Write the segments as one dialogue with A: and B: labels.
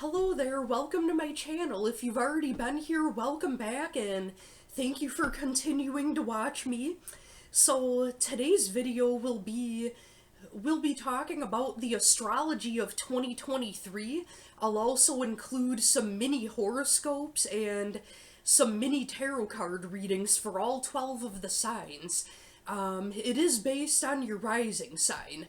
A: Hello there, welcome to my channel. If you've already been here, welcome back and thank you for continuing to watch me. So today's video we'll be talking about the astrology of 2023. I'll also include some mini horoscopes and some mini tarot card readings for all 12 of the signs. It is based on your rising sign.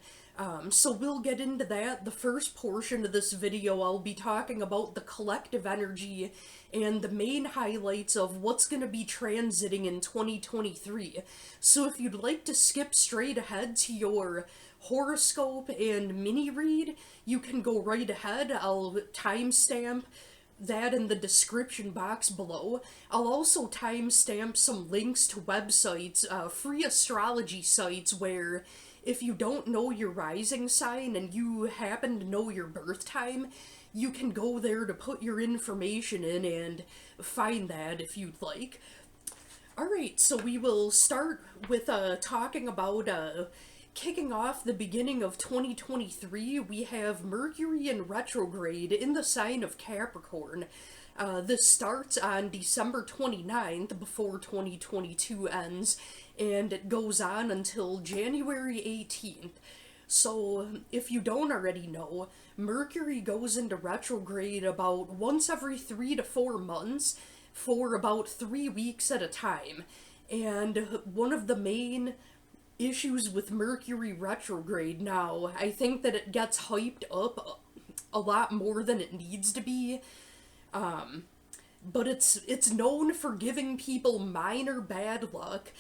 A: So we'll get into that. The first portion of this video, I'll be talking about the collective energy and the main highlights of what's going to be transiting in 2023. So if you'd like to skip straight ahead to your horoscope and mini read, you can go right ahead. I'll timestamp that in the description box below. I'll also timestamp some links to websites, free astrology sites where if you don't know your rising sign and you happen to know your birth time, you can go there to put your information in and find that if you'd like. Alright, so we will start with talking about kicking off the beginning of 2023. We have Mercury in retrograde in the sign of Capricorn. This starts on December 29th before 2022 ends, and it goes on until January 18th. So, if you don't already know, Mercury goes into retrograde about once every 3 to 4 months for about 3 weeks at a time. And one of the main issues with Mercury retrograde now, I think that it gets hyped up a lot more than it needs to be. But it's known for giving people minor bad luck,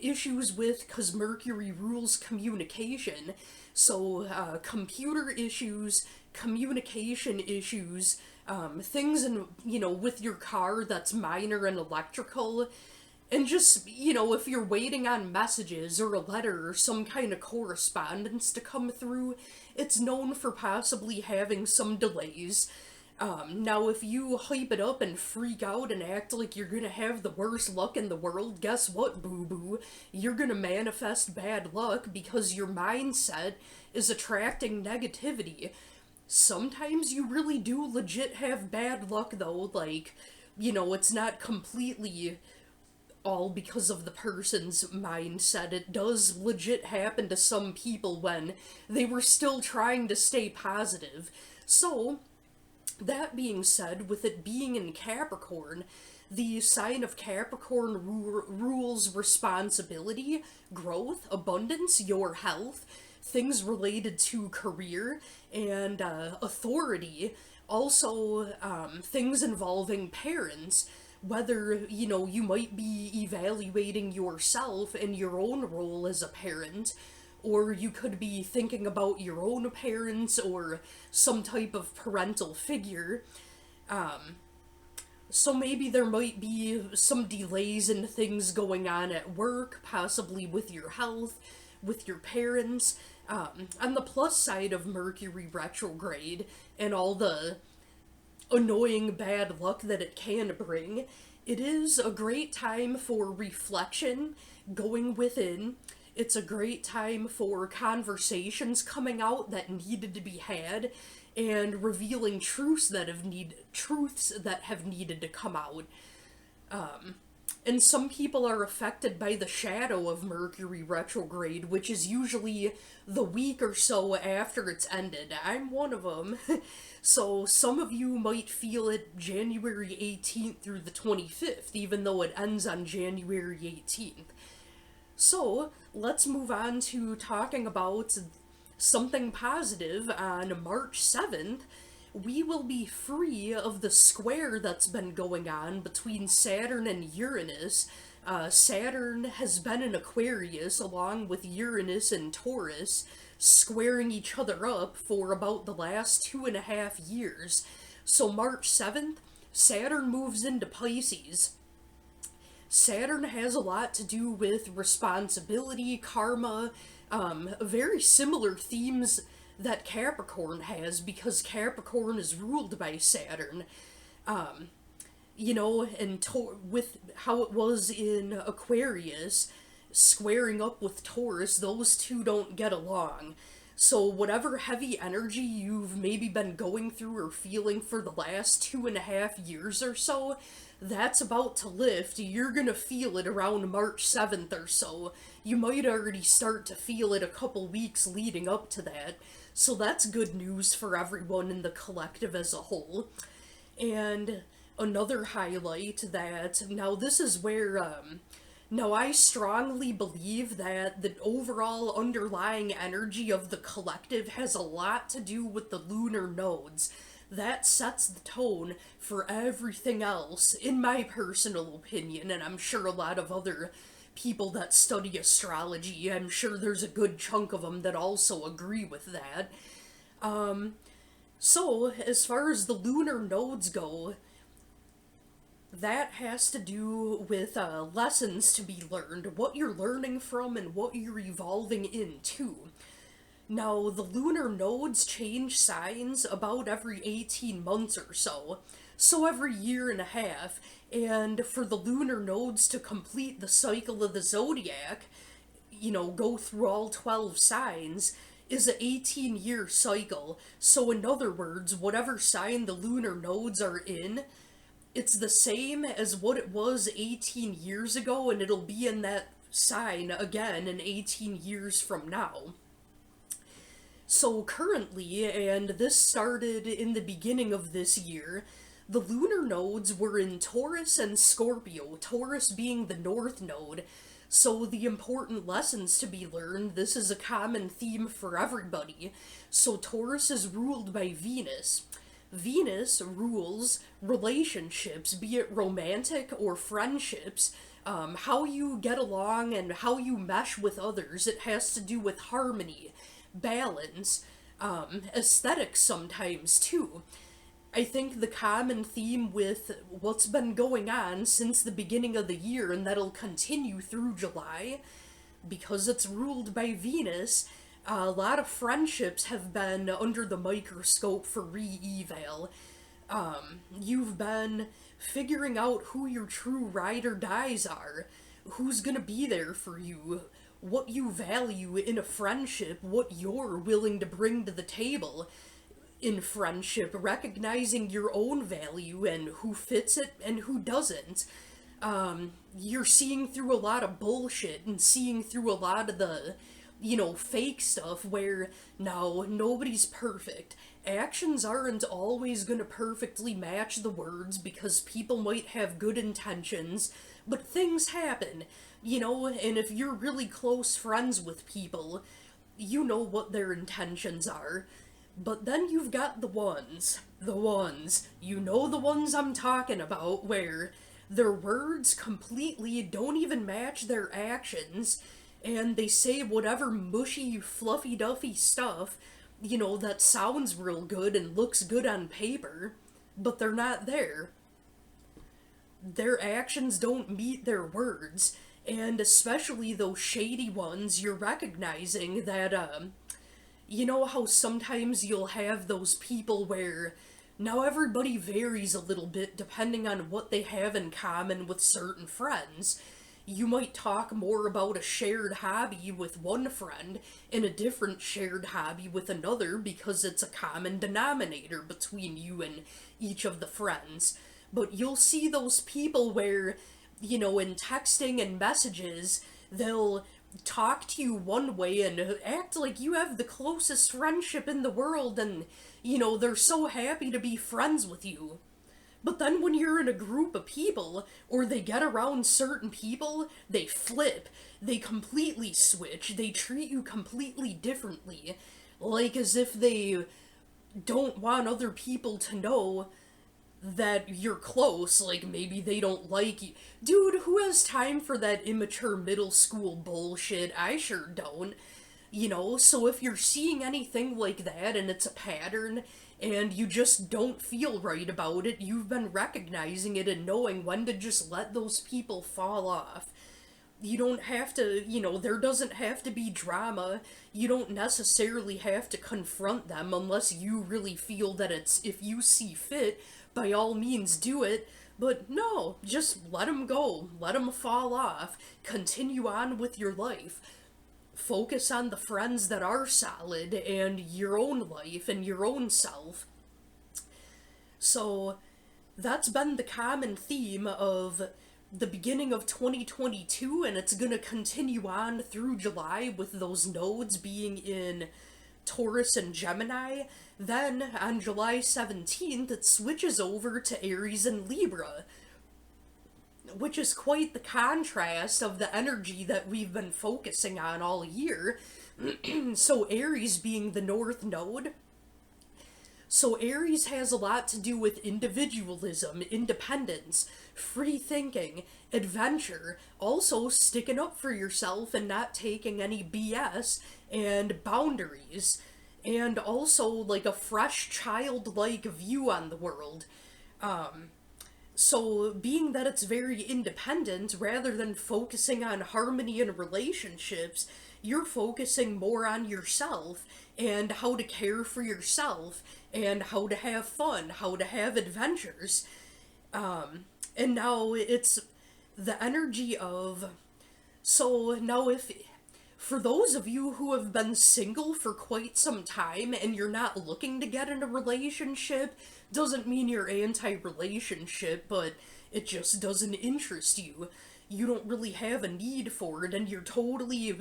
A: issues with, because Mercury rules communication, so computer issues, communication issues, things with your car that's minor and electrical, and just, if you're waiting on messages or a letter or some kind of correspondence to come through, it's known for possibly having some delays. Now if you hype it up and freak out and act like you're gonna have the worst luck in the world, guess what, boo-boo? You're gonna manifest bad luck because your mindset is attracting negativity. Sometimes you really do legit have bad luck though, like, it's not completely all because of the person's mindset. It does legit happen to some people when they were still trying to stay positive. So, that being said, with it being in Capricorn, the sign of Capricorn rules responsibility, growth, abundance, your health, things related to career, and authority. Also, things involving parents, whether, you might be evaluating yourself and your own role as a parent, or you could be thinking about your own parents or some type of parental figure. So maybe there might be some delays in things going on at work, possibly with your health, with your parents. On the plus side of Mercury retrograde and all the annoying bad luck that it can bring, it is a great time for reflection, going within. It's a great time for conversations coming out that needed to be had and revealing truths that have needed to come out. And some people are affected by the shadow of Mercury retrograde, which is usually the week or so after it's ended. I'm one of them. So some of you might feel it January 18th through the 25th, even though it ends on January 18th. So, let's move on to talking about something positive. On March 7th, we will be free of the square that's been going on between Saturn and Uranus. Saturn has been in Aquarius along with Uranus and Taurus, squaring each other up for about the last 2.5 years. So March 7th, Saturn moves into Pisces. Saturn has a lot to do with responsibility, karma, very similar themes that Capricorn has, because Capricorn is ruled by Saturn. And with how it was in Aquarius, squaring up with Taurus, those two don't get along. So whatever heavy energy you've maybe been going through or feeling for the last 2.5 years or so, that's about to lift. You're gonna feel it around March 7th or so. You might already start to feel it a couple weeks leading up to that. So that's good news for everyone in the collective as a whole. And another highlight that, now this is where, now I strongly believe that the overall underlying energy of the collective has a lot to do with the lunar nodes. That sets the tone for everything else, in my personal opinion, and I'm sure a lot of other people that study astrology, I'm sure there's a good chunk of them that also agree with that. So, as far as the lunar nodes go, that has to do with lessons to be learned, what you're learning from and what you're evolving into. Now, the lunar nodes change signs about every 18 months or so, so every year and a half, and for the lunar nodes to complete the cycle of the zodiac, go through all 12 signs, is an 18-year cycle. So in other words, whatever sign the lunar nodes are in, it's the same as what it was 18 years ago, and it'll be in that sign again in 18 years from now. So currently, and this started in the beginning of this year, the lunar nodes were in Taurus and Scorpio, Taurus being the north node. So the important lessons to be learned, this is a common theme for everybody. So Taurus is ruled by Venus. Venus rules relationships, be it romantic or friendships, how you get along and how you mesh with others. It has to do with harmony, balance, aesthetics sometimes too. I think the common theme with what's been going on since the beginning of the year, and that'll continue through July, because it's ruled by Venus, a lot of friendships have been under the microscope for re-eval. You've been figuring out who your true ride or dies are, who's gonna be there for you, what you value in a friendship, what you're willing to bring to the table in friendship, recognizing your own value and who fits it and who doesn't. You're seeing through a lot of bullshit and seeing through a lot of the, fake stuff where, no, nobody's perfect. Actions aren't always gonna perfectly match the words because people might have good intentions, but things happen, and if you're really close friends with people, you know what their intentions are. But then you've got the ones, the ones I'm talking about, where their words completely don't even match their actions, and they say whatever mushy, fluffy-duffy stuff, that sounds real good and looks good on paper, but they're not there. Their actions don't meet their words, and especially those shady ones, you're recognizing that, you know how sometimes you'll have those people where, now everybody varies a little bit depending on what they have in common with certain friends. You might talk more about a shared hobby with one friend and a different shared hobby with another because it's a common denominator between you and each of the friends. But you'll see those people where, in texting and messages, they'll talk to you one way and act like you have the closest friendship in the world and, they're so happy to be friends with you. But then when you're in a group of people, or they get around certain people, they flip, they completely switch, they treat you completely differently, like as if they don't want other people to know that you're close, like maybe they don't like you. Dude, who has time for that immature middle school bullshit? I sure don't. So if you're seeing anything like that and it's a pattern and you just don't feel right about it, you've been recognizing it and knowing when to just let those people fall off. You don't have to, there doesn't have to be drama. You don't necessarily have to confront them unless you really feel that it's, if you see fit, by all means do it. But no, just let them go. Let them fall off. Continue on with your life. focus on the friends that are solid and your own life and your own self. So that's been the common theme of the beginning of 2022, and it's going to continue on through July with those nodes being in Taurus and Gemini. Then on July 17th, it switches over to Aries and Libra, which is quite the contrast of the energy that we've been focusing on all year. So Aries being the North Node. So Aries has a lot to do with individualism, independence, free thinking, adventure, also sticking up for yourself and not taking any BS, and boundaries, and also like a fresh childlike view on the world. So being that it's very independent, rather than focusing on harmony in relationships, you're focusing more on yourself and how to care for yourself and how to have fun, how to have adventures. And now it's the energy of... So now if... For those of you who have been single for quite some time and you're not looking to get in a relationship, doesn't mean you're anti-relationship, but it just doesn't interest you. You don't really have a need for it and you're totally,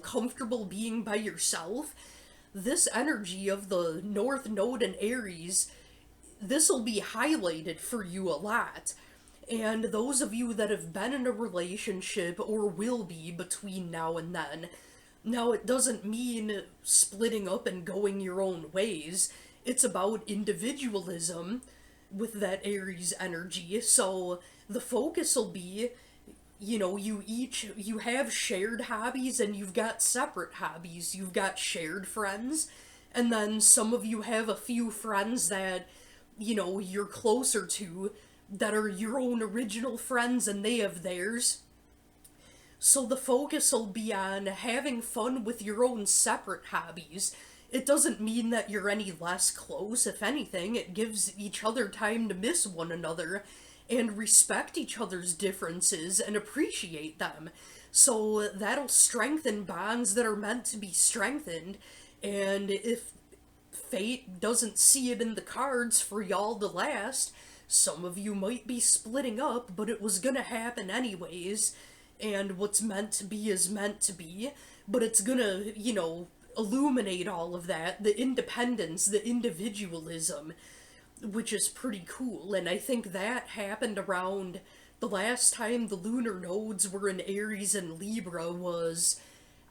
A: comfortable being by yourself. This energy of the North Node and Aries, this will be highlighted for you a lot. And those of you that have been in a relationship or will be between now and then, now it doesn't mean splitting up and going your own ways. It's about individualism with that Aries energy. So the focus will be, you have shared hobbies and you've got separate hobbies. You've got shared friends, and then some of you have a few friends that, you're closer to, that are your own original friends and they have theirs. So the focus will be on having fun with your own separate hobbies. It doesn't mean that you're any less close. If anything, it gives each other time to miss one another and respect each other's differences and appreciate them. So that'll strengthen bonds that are meant to be strengthened. And if fate doesn't see it in the cards for y'all to last, some of you might be splitting up, but it was gonna happen anyways. And what's meant to be is meant to be, but it's gonna, illuminate all of that, the independence, the individualism, which is pretty cool. And I think that happened around the last time the lunar nodes were in Aries and Libra was,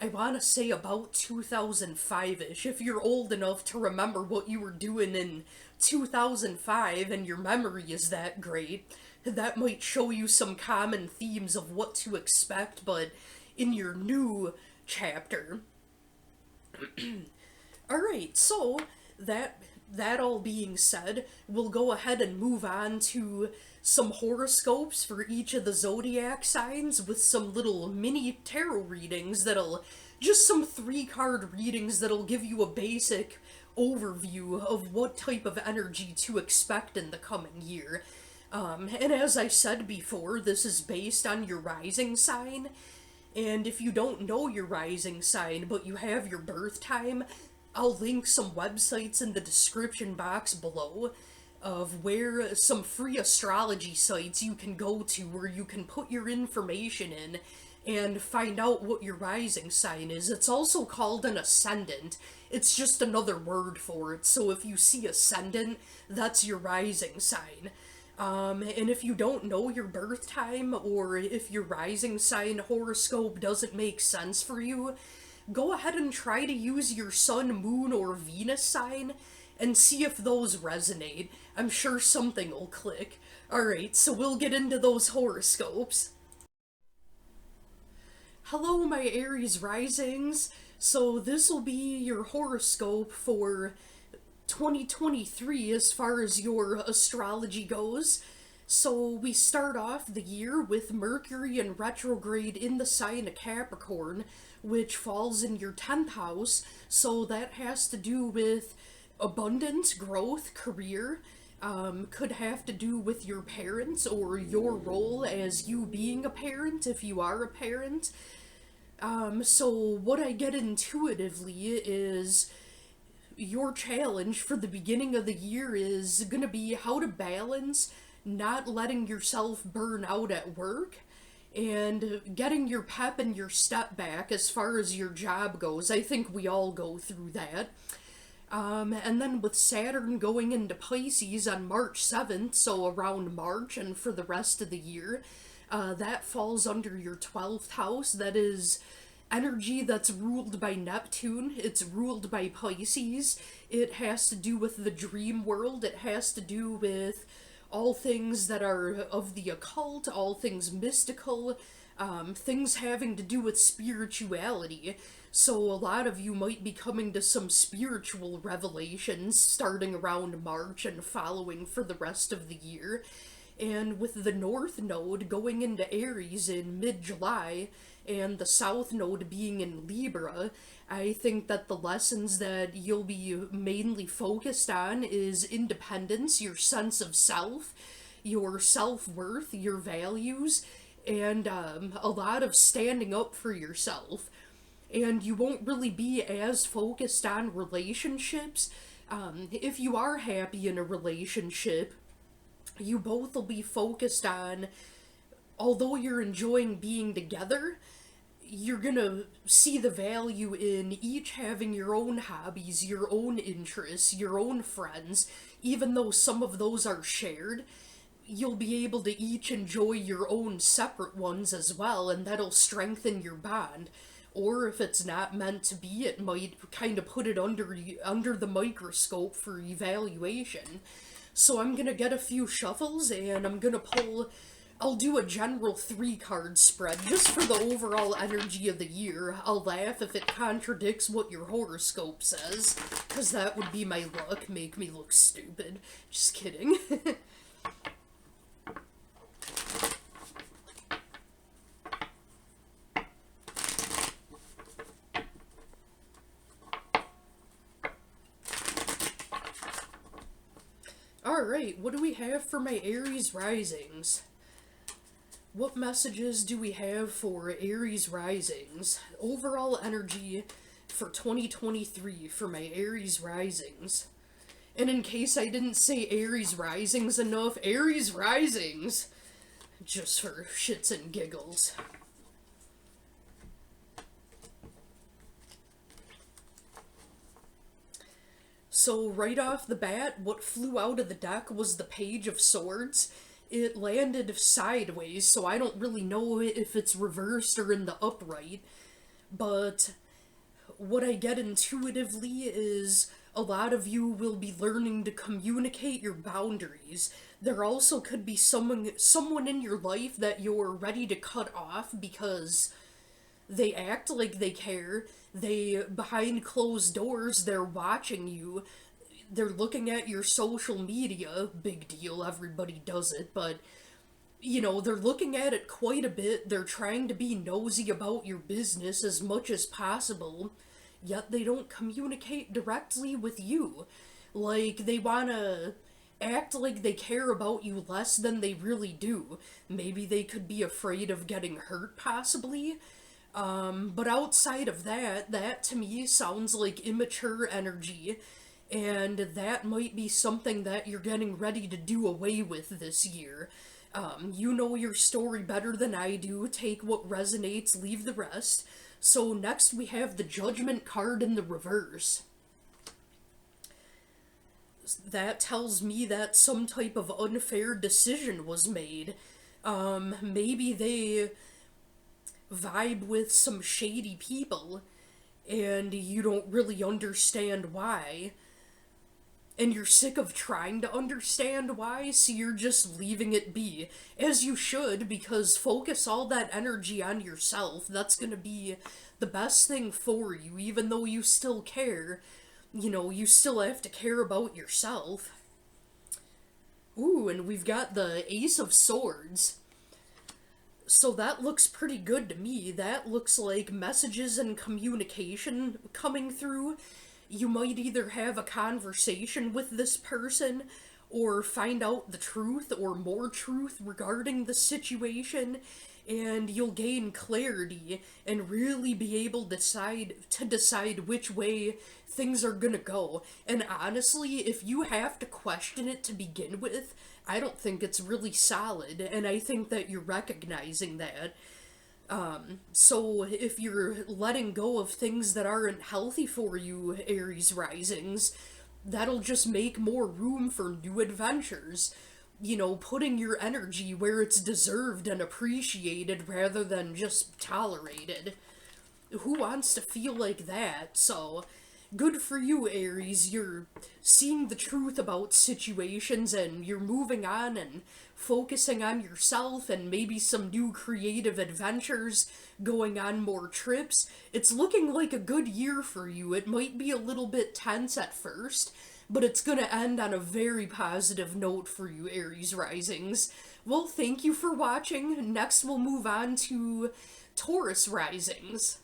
A: I want to say, about 2005-ish. If you're old enough to remember what you were doing in 2005 and your memory is that great, that might show you some common themes of what to expect, but in your new chapter. Alright, so that all being said, we'll go ahead and move on to some horoscopes for each of the zodiac signs with some little mini tarot readings just some 3-card readings that'll give you a basic overview of what type of energy to expect in the coming year. And as I said before, this is based on your rising sign, and if you don't know your rising sign, but you have your birth time, I'll link some websites in the description box below of where some free astrology sites you can go to where you can put your information in and find out what your rising sign is. It's also called an ascendant. It's just another word for it, so if you see ascendant, that's your rising sign. And if you don't know your birth time, or if your rising sign horoscope doesn't make sense for you, go ahead and try to use your sun, moon, or Venus sign and see if those resonate. I'm sure something will click. Alright, so we'll get into those horoscopes. Hello, my Aries risings. So this will be your horoscope for 2023 as far as your astrology goes. So we start off the year with Mercury in retrograde in the sign of Capricorn, which falls in your 10th house. So that has to do with abundance, growth, career. Could have to do with your parents or your role as you being a parent if you are a parent. So what I get intuitively is your challenge for the beginning of the year is going to be how to balance not letting yourself burn out at work and getting your pep and your step back as far as your job goes. I think we all go through that. And then with Saturn going into Pisces on March 7th, so around March and for the rest of the year, that falls under your 12th house. That is energy that's ruled by Neptune. It's ruled by Pisces. It has to do with the dream world. It has to do with all things that are of the occult, all things mystical, things having to do with spirituality. So a lot of you might be coming to some spiritual revelations starting around March and following for the rest of the year. And with the North Node going into Aries in mid-July, and the South Node being in Libra, I think that the lessons that you'll be mainly focused on is independence, your sense of self, your self-worth, your values, and a lot of standing up for yourself. And you won't really be as focused on relationships. If you are happy in a relationship, you both will be focused on, although you're enjoying being together, you're gonna see the value in each having your own hobbies, your own interests, your own friends. Even though some of those are shared, you'll be able to each enjoy your own separate ones as well, and that'll strengthen your bond. Or if it's not meant to be, it might kind of put it under the microscope for evaluation. So I'm gonna get a few shuffles, and I'll do a general 3-card spread, just for the overall energy of the year. I'll laugh if it contradicts what your horoscope says, because that would be my luck, make me look stupid. Just kidding. Alright, what do we have for my Aries risings? What messages do we have for Aries risings? Overall energy for 2023 for my Aries risings. And in case I didn't say Aries risings enough, Aries risings! Just for shits and giggles. So right off the bat, what flew out of the deck was the Page of Swords. It landed sideways, so I don't really know if it's reversed or in the upright. But what I get intuitively is a lot of you will be learning to communicate your boundaries. There also could be someone in your life that you're ready to cut off because they act like they care. Behind closed doors, they're watching you. They're looking at your social media. Big deal, everybody does it, but, you know, they're looking at it quite a bit. They're trying to be nosy about your business as much as possible, yet they don't communicate directly with you. Like, they wanna act like they care about you less than they really do. Maybe they could be afraid of getting hurt, possibly. But outside of that, that to me sounds like immature energy, and that might be something that you're getting ready to do away with this year. You know your story better than I do. Take what resonates, leave the rest. So next we have the Judgment card in the reverse. That tells me that some type of unfair decision was made. Maybe they vibe with some shady people, and you don't really understand why. And you're sick of trying to understand why, so you're just leaving it be. As you should, because focus all that energy on yourself. That's gonna be the best thing for you, even though you still care. You know, you still have to care about yourself. Ooh, and we've got the Ace of Swords. So that looks pretty good to me. That looks like messages and communication coming through. You might either have a conversation with this person, or find out the truth or more truth regarding the situation, and you'll gain clarity and really be able to decide which way things are gonna go. And honestly, if you have to question it to begin with, I don't think it's really solid, and I think that you're recognizing that. So if you're letting go of things that aren't healthy for you, Aries risings, that'll just make more room for new adventures. You know, putting your energy where it's deserved and appreciated rather than just tolerated. Who wants to feel like that? So, good for you, Aries. You're seeing the truth about situations and you're moving on and focusing on yourself and maybe some new creative adventures, going on more trips. It's looking like a good year for you. It might be a little bit tense at first, but it's gonna end on a very positive note for you, Aries risings. Well, thank you for watching. Next, we'll move on to Taurus risings.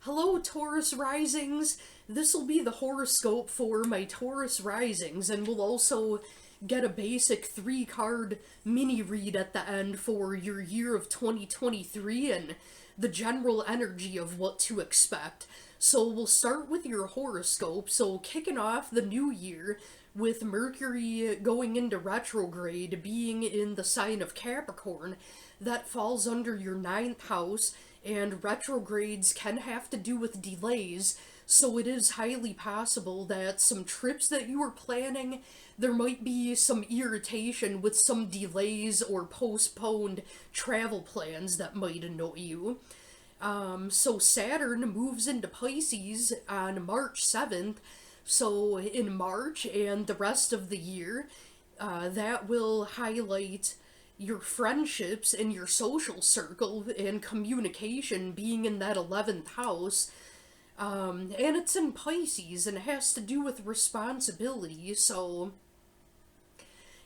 A: Hello, Taurus risings. This will be the horoscope for my Taurus risings, and we'll also get a basic 3-card mini read at the end for your year of 2023 and the general energy of what to expect. So we'll start with your horoscope. So kicking off the new year with Mercury going into retrograde, being in the sign of Capricorn, that falls under your 9th house, and retrogrades can have to do with delays, so it is highly possible that some trips that you were planning, there might be some irritation with some delays or postponed travel plans that might annoy you. So Saturn moves into Pisces on March 7th, so in March and the rest of the year, that will highlight your friendships and your social circle and communication being in that 11th house. And it's in Pisces and has to do with responsibility, so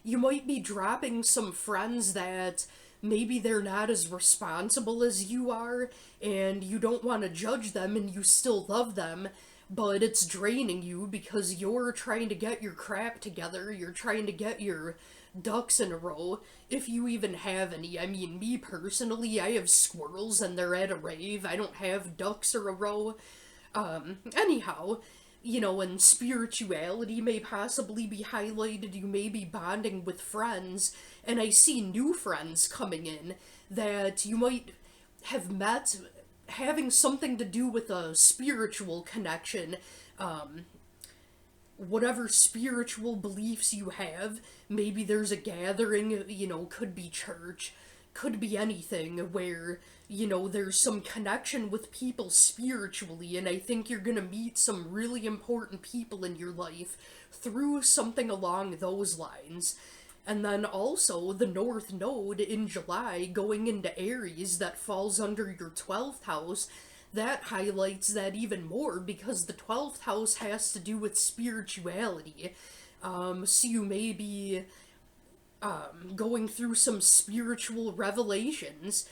A: you might be dropping some friends that maybe they're not as responsible as you are, and you don't want to judge them and you still love them, but it's draining you because you're trying to get your crap together, you're trying to get your ducks in a row, if you even have any. I mean, me personally, I have squirrels and they're at a rave. I don't have ducks or a row. Anyhow, you know, and spirituality may possibly be highlighted. You may be bonding with friends, and I see new friends coming in that you might have met having something to do with a spiritual connection. Whatever spiritual beliefs you have, maybe there's a gathering, you know, could be church, could be anything where, you know, there's some connection with people spiritually, and I think you're gonna meet some really important people in your life through something along those lines. And then also the North Node in July going into Aries that falls under your 12th house, that highlights that even more because the 12th house has to do with spirituality. So you may be going through some spiritual revelations.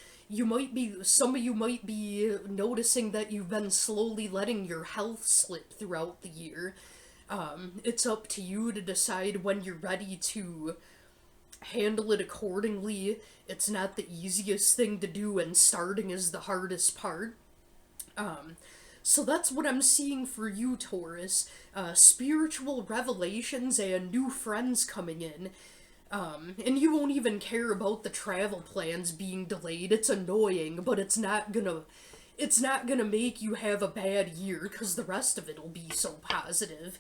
A: Some of you might be noticing that you've been slowly letting your health slip throughout the year. It's up to you to decide when you're ready to handle it accordingly. It's not the easiest thing to do, and starting is the hardest part. So that's what I'm seeing for you, Taurus. Spiritual revelations and new friends coming in. And you won't even care about the travel plans being delayed. It's annoying, but it's not gonna make you have a bad year, because the rest of it will be so positive.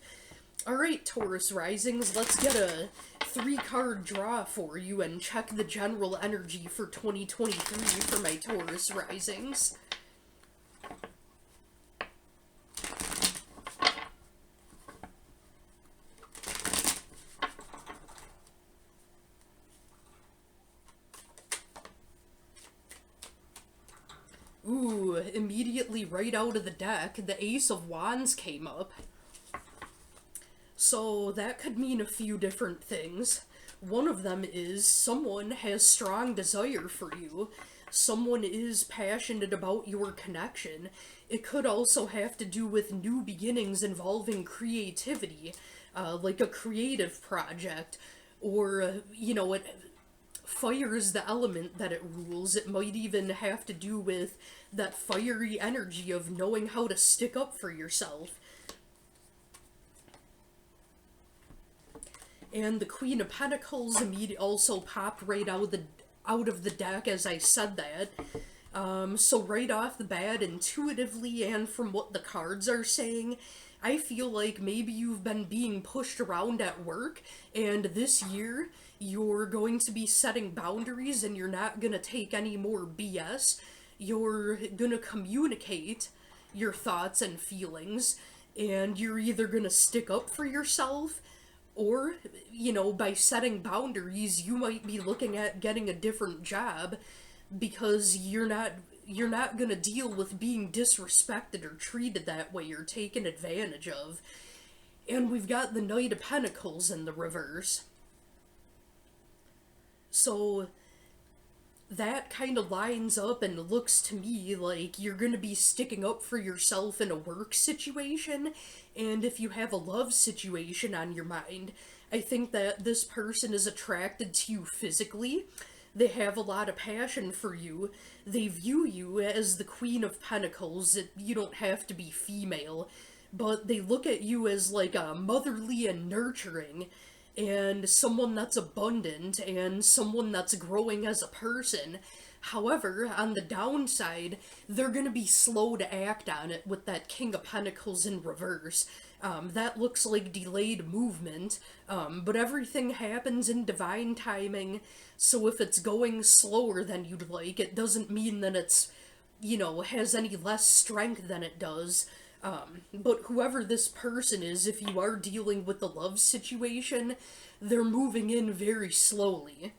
A: Alright, Taurus risings, let's get a 3-card draw for you and check the general energy for 2023 for my Taurus risings. Ooh, immediately right out of the deck, the Ace of Wands came up. So that could mean a few different things. One of them is someone has strong desire for you. Someone is passionate about your connection. It could also have to do with new beginnings involving creativity, like a creative project, or, you know, fire is the element that it rules. It might even have to do with that fiery energy of knowing how to stick up for yourself. And the Queen of Pentacles immediately also popped right out of the deck as I said that. So right off the bat, intuitively and from what the cards are saying, I feel like maybe you've been being pushed around at work, and this year you're going to be setting boundaries and you're not going to take any more BS. You're going to communicate your thoughts and feelings, and you're either going to stick up for yourself, or, you know, by setting boundaries, you might be looking at getting a different job because you're not going to deal with being disrespected or treated that way or taken advantage of. And we've got the Knight of Pentacles in the reverse. So that kind of lines up and looks to me like you're going to be sticking up for yourself in a work situation, and if you have a love situation on your mind, I think that this person is attracted to you physically. They have a lot of passion for you. They view you as the Queen of Pentacles. You don't have to be female, but they look at you as like a motherly and nurturing, and someone that's abundant, and someone that's growing as a person. However, on the downside, they're going to be slow to act on it with that King of Pentacles in reverse. That looks like delayed movement, but everything happens in divine timing, so if it's going slower than you'd like, it doesn't mean that it's, you know, has any less strength than it does. But whoever this person is, if you are dealing with the love situation, they're moving in very slowly.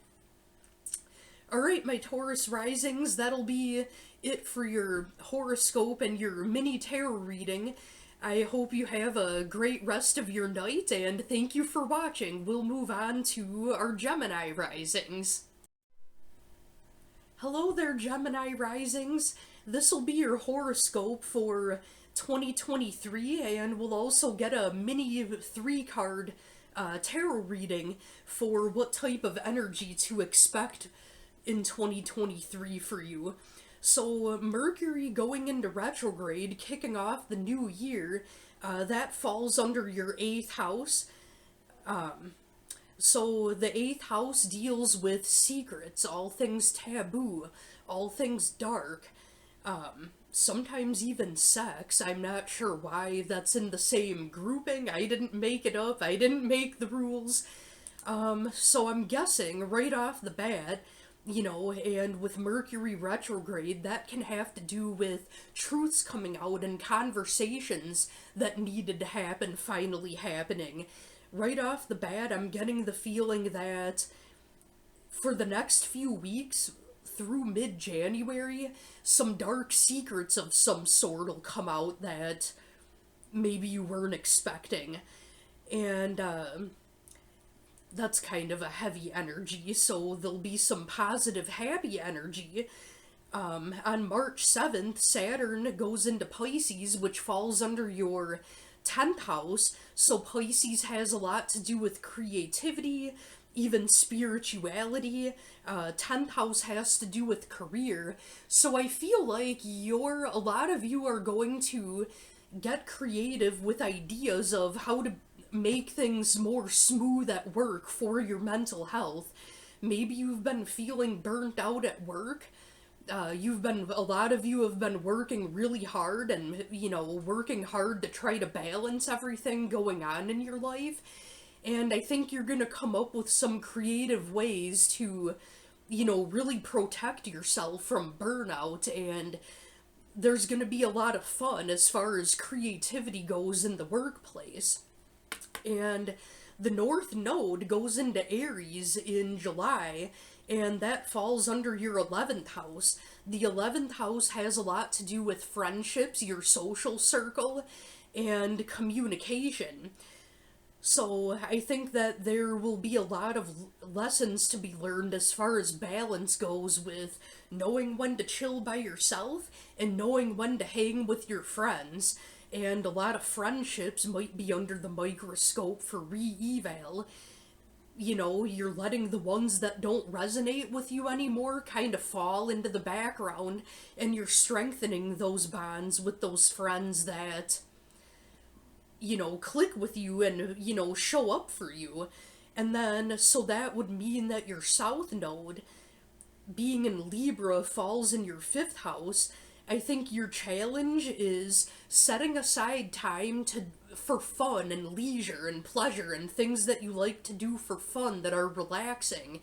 A: Alright, my Taurus risings, that'll be it for your horoscope and your mini tarot reading. I hope you have a great rest of your night, and thank you for watching. We'll move on to our Gemini risings. Hello there, Gemini risings. This will be your horoscope for 2023, and we'll also get a mini 3-card tarot reading for what type of energy to expect in 2023 for you. So Mercury going into retrograde, kicking off the new year, that falls under your 8th house. So the 8th house deals with secrets, all things taboo, all things dark, sometimes even sex. I'm not sure why that's in the same grouping. I didn't make it up. I didn't make the rules. So I'm guessing right off the bat, you know, and with Mercury retrograde, that can have to do with truths coming out and conversations that needed to happen finally happening. Right off the bat, I'm getting the feeling that for the next few weeks, through mid-January, some dark secrets of some sort will come out that maybe you weren't expecting. And, that's kind of a heavy energy, so there'll be some positive, happy energy. On March 7th, Saturn goes into Pisces, which falls under your 10th house, so Pisces has a lot to do with creativity, even spirituality. 10th house has to do with career, so I feel like a lot of you are going to get creative with ideas of how to make things more smooth at work for your mental health. Maybe you've been feeling burnt out at work. A lot of you have been working really hard and, you know, working hard to try to balance everything going on in your life. And I think you're gonna come up with some creative ways to, you know, really protect yourself from burnout, and there's gonna be a lot of fun as far as creativity goes in the workplace. And the North Node goes into Aries in July, and that falls under your 11th house. The 11th house has a lot to do with friendships, your social circle, and communication. So I think that there will be a lot of lessons to be learned as far as balance goes, with knowing when to chill by yourself and knowing when to hang with your friends. And a lot of friendships might be under the microscope for re-eval. you know, you're letting the ones that don't resonate with you anymore kind of fall into the background, and you're strengthening those bonds with those friends that, you know, click with you and, you know, show up for you. And then, so that would mean that your South Node, being in Libra, falls in your fifth house. I think your challenge is setting aside time for fun and leisure and pleasure and things that you like to do for fun that are relaxing.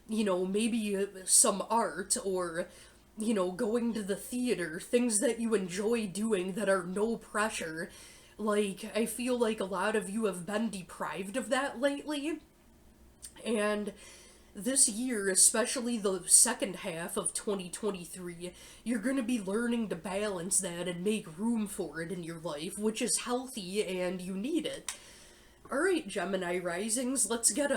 A: You know, maybe some art, or, you know, going to the theater, things that you enjoy doing that are no pressure. Like, I feel like a lot of you have been deprived of that lately. And this year, especially the second half of 2023, you're going to be learning to balance that and make room for it in your life, which is healthy and you need it. Alright, Gemini risings, let's get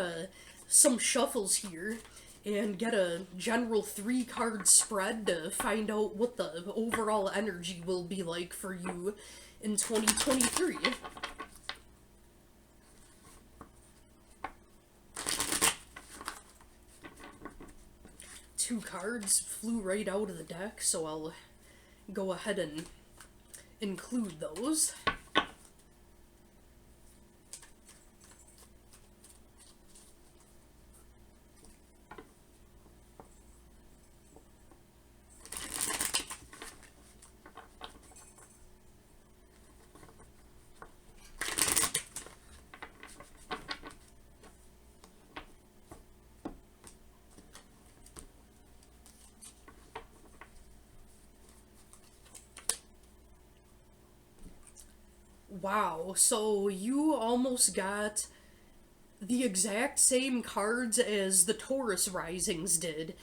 A: some shuffles here and get a general 3-card spread to find out what the overall energy will be like for you in 2023. Two cards flew right out of the deck, so I'll go ahead and include those. Wow, so you almost got the exact same cards as the Taurus risings did.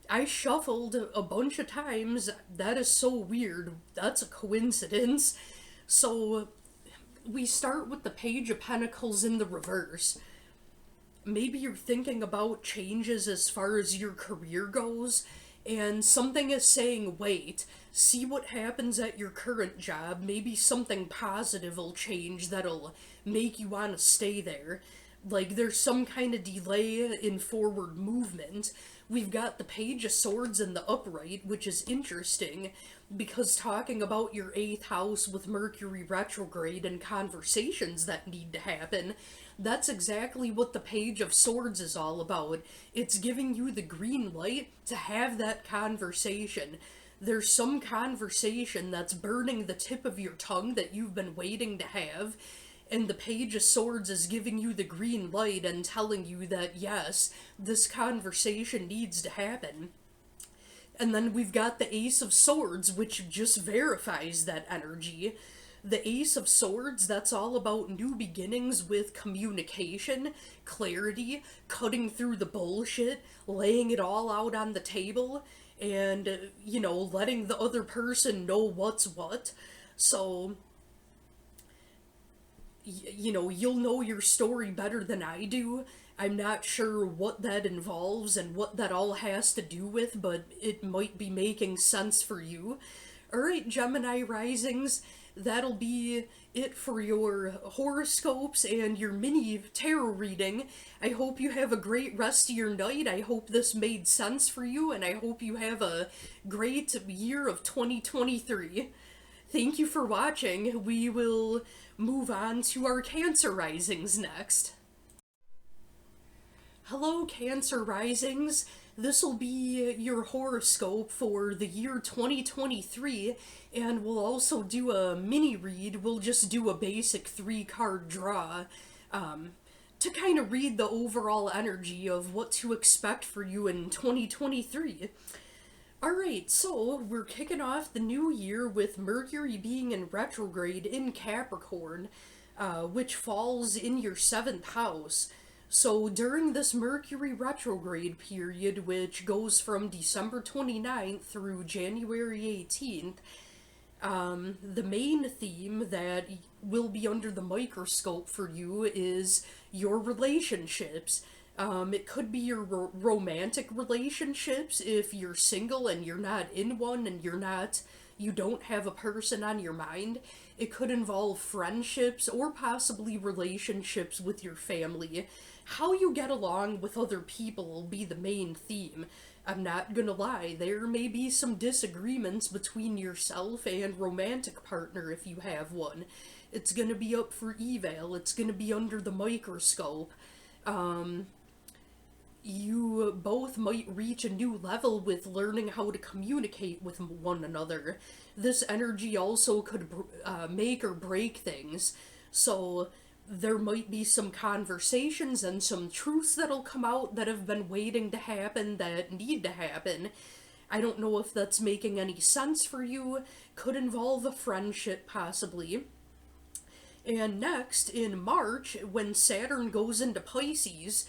A: I shuffled a bunch of times. That is so weird. That's a coincidence. So we start with the Page of Pentacles in the reverse. Maybe you're thinking about changes as far as your career goes, and something is saying, wait, see what happens at your current job. Maybe something positive will change that'll make you want to stay there. Like, there's some kind of delay in forward movement. We've got the Page of Swords in the upright, which is interesting, because talking about your 8th house with Mercury retrograde and conversations that need to happen, that's exactly what the Page of Swords is all about. It's giving you the green light to have that conversation. There's some conversation that's burning the tip of your tongue that you've been waiting to have, and the Page of Swords is giving you the green light and telling you that, yes, this conversation needs to happen. And then we've got the Ace of Swords, which just verifies that energy. The Ace of Swords, that's all about new beginnings with communication, clarity, cutting through the bullshit, laying it all out on the table, and, you know, letting the other person know what's what. So, you know, you'll know your story better than I do. I'm not sure what that involves and what that all has to do with, but it might be making sense for you. Alright, Gemini risings, that'll be it for your horoscopes and your mini tarot reading. I hope you have a great rest of your night. I hope this made sense for you, and I hope you have a great year of 2023. Thank you for watching. We will move on to our Cancer risings next. Hello, Cancer risings. This will be your horoscope for the year 2023, and we'll also do a mini read. We'll just do a basic 3-card draw to kind of read the overall energy of what to expect for you in 2023. Alright, so we're kicking off the new year with Mercury being in retrograde in Capricorn, which falls in your 7th house. So during this Mercury retrograde period, which goes from December 29th through January 18th, the main theme that will be under the microscope for you is your relationships. It could be your romantic relationships if you're single and you're not in one and you're not, you don't have a person on your mind. It could involve friendships or possibly relationships with your family. How you get along with other people will be the main theme. I'm not gonna lie, there may be some disagreements between yourself and romantic partner if you have one. It's gonna be up for eval, it's gonna be under the microscope. You both might reach a new level with learning how to communicate with one another. This energy also could make or break things. So there might be some conversations and some truths that'll come out that have been waiting to happen, that need to happen. I don't know if that's making any sense for you. Could involve a friendship, possibly. And next, in March, when Saturn goes into Pisces,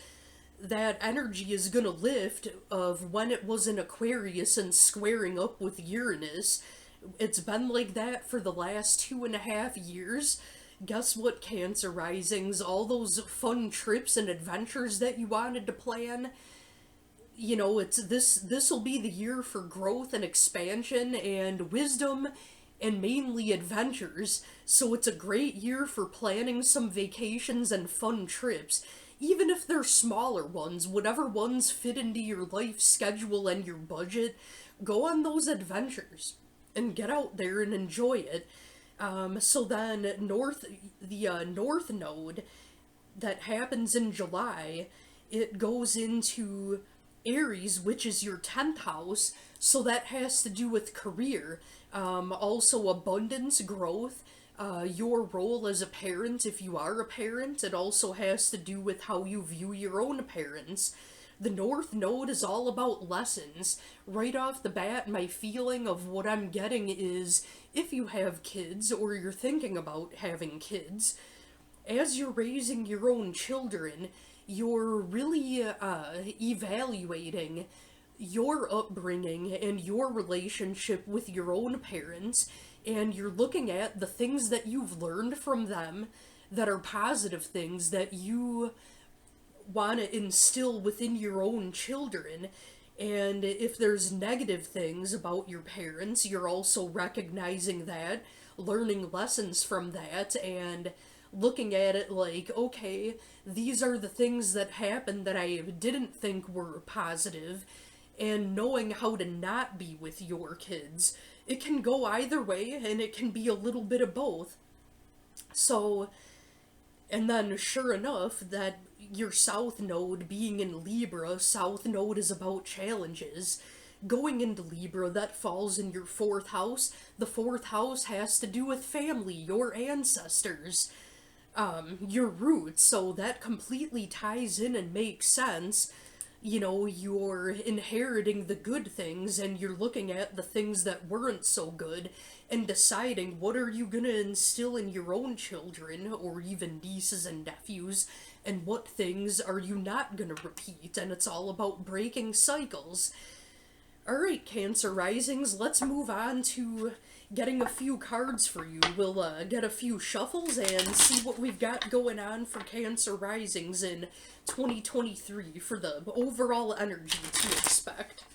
A: that energy is gonna lift of when it was in Aquarius and squaring up with Uranus. It's been like that for the last 2.5 years. Guess what, Cancer risings? All those fun trips and adventures that you wanted to plan, you know, this'll be the year for growth and expansion and wisdom and mainly adventures. So it's a great year for planning some vacations and fun trips. Even if they're smaller ones, whatever ones fit into your life schedule and your budget, go on those adventures and get out there and enjoy it. So then the North Node that happens in July, it goes into Aries, which is your 10th house, so that has to do with career, also abundance, growth, your role as a parent, if you are a parent. It also has to do with how you view your own parents. The North Node is all about lessons. Right off the bat, my feeling of what I'm getting is, if you have kids, or you're thinking about having kids, as you're raising your own children, you're really evaluating your upbringing and your relationship with your own parents, and you're looking at the things that you've learned from them that are positive things that you want to instill within your own children. And if there's negative things about your parents, you're also recognizing that, learning lessons from that, and looking at it like, okay, these are the things that happened that I didn't think were positive, and knowing how to not be with your kids. It can go either way, and it can be a little bit of both. So, and then sure enough, that your South Node being in Libra, South Node is about challenges. Going into Libra, that falls in your 4th house. The 4th house has to do with family, your ancestors, your roots, so that completely ties in and makes sense. You know, you're inheriting the good things, and you're looking at the things that weren't so good, and deciding what are you gonna instill in your own children, or even nieces and nephews, and what things are you not gonna repeat, and it's all about breaking cycles. Alright, Cancer risings, let's move on to getting a few cards for you. We'll get a few shuffles and see what we've got going on for Cancer risings in 2023 for the overall energy to expect.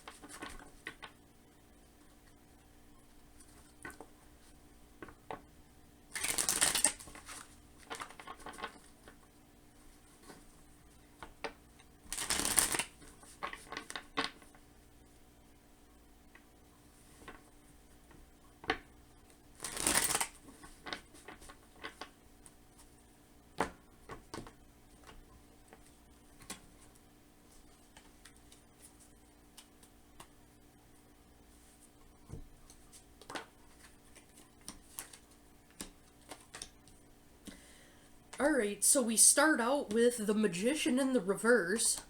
A: Alright, so we start out with the Magician in the reverse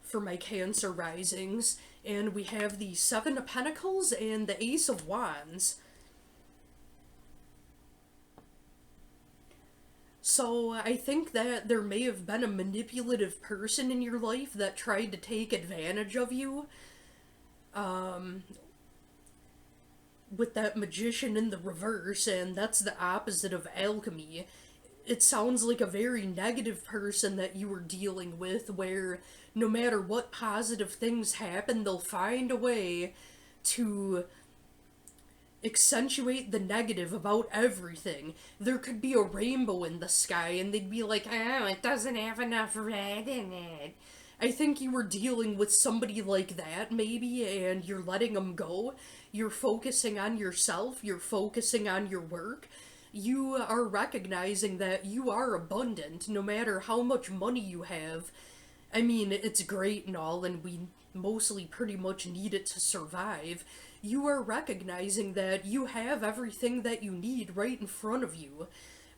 A: for my Cancer risings, and we have the 7 of Pentacles and the Ace of Wands. So I think that there may have been a manipulative person in your life that tried to take advantage of you. With that Magician in the reverse, and that's the opposite of alchemy. It sounds like a very negative person that you were dealing with, where no matter what positive things happen, they'll find a way to accentuate the negative about everything. There could be a rainbow in the sky and they'd be like, oh, it doesn't have enough red in it. I think you were dealing with somebody like that, maybe, and you're letting them go. You're focusing on yourself, you're focusing on your work. You are recognizing that you are abundant no matter how much money you have. I mean, it's great and all, and we mostly pretty much need it to survive. You are recognizing that you have everything that you need right in front of you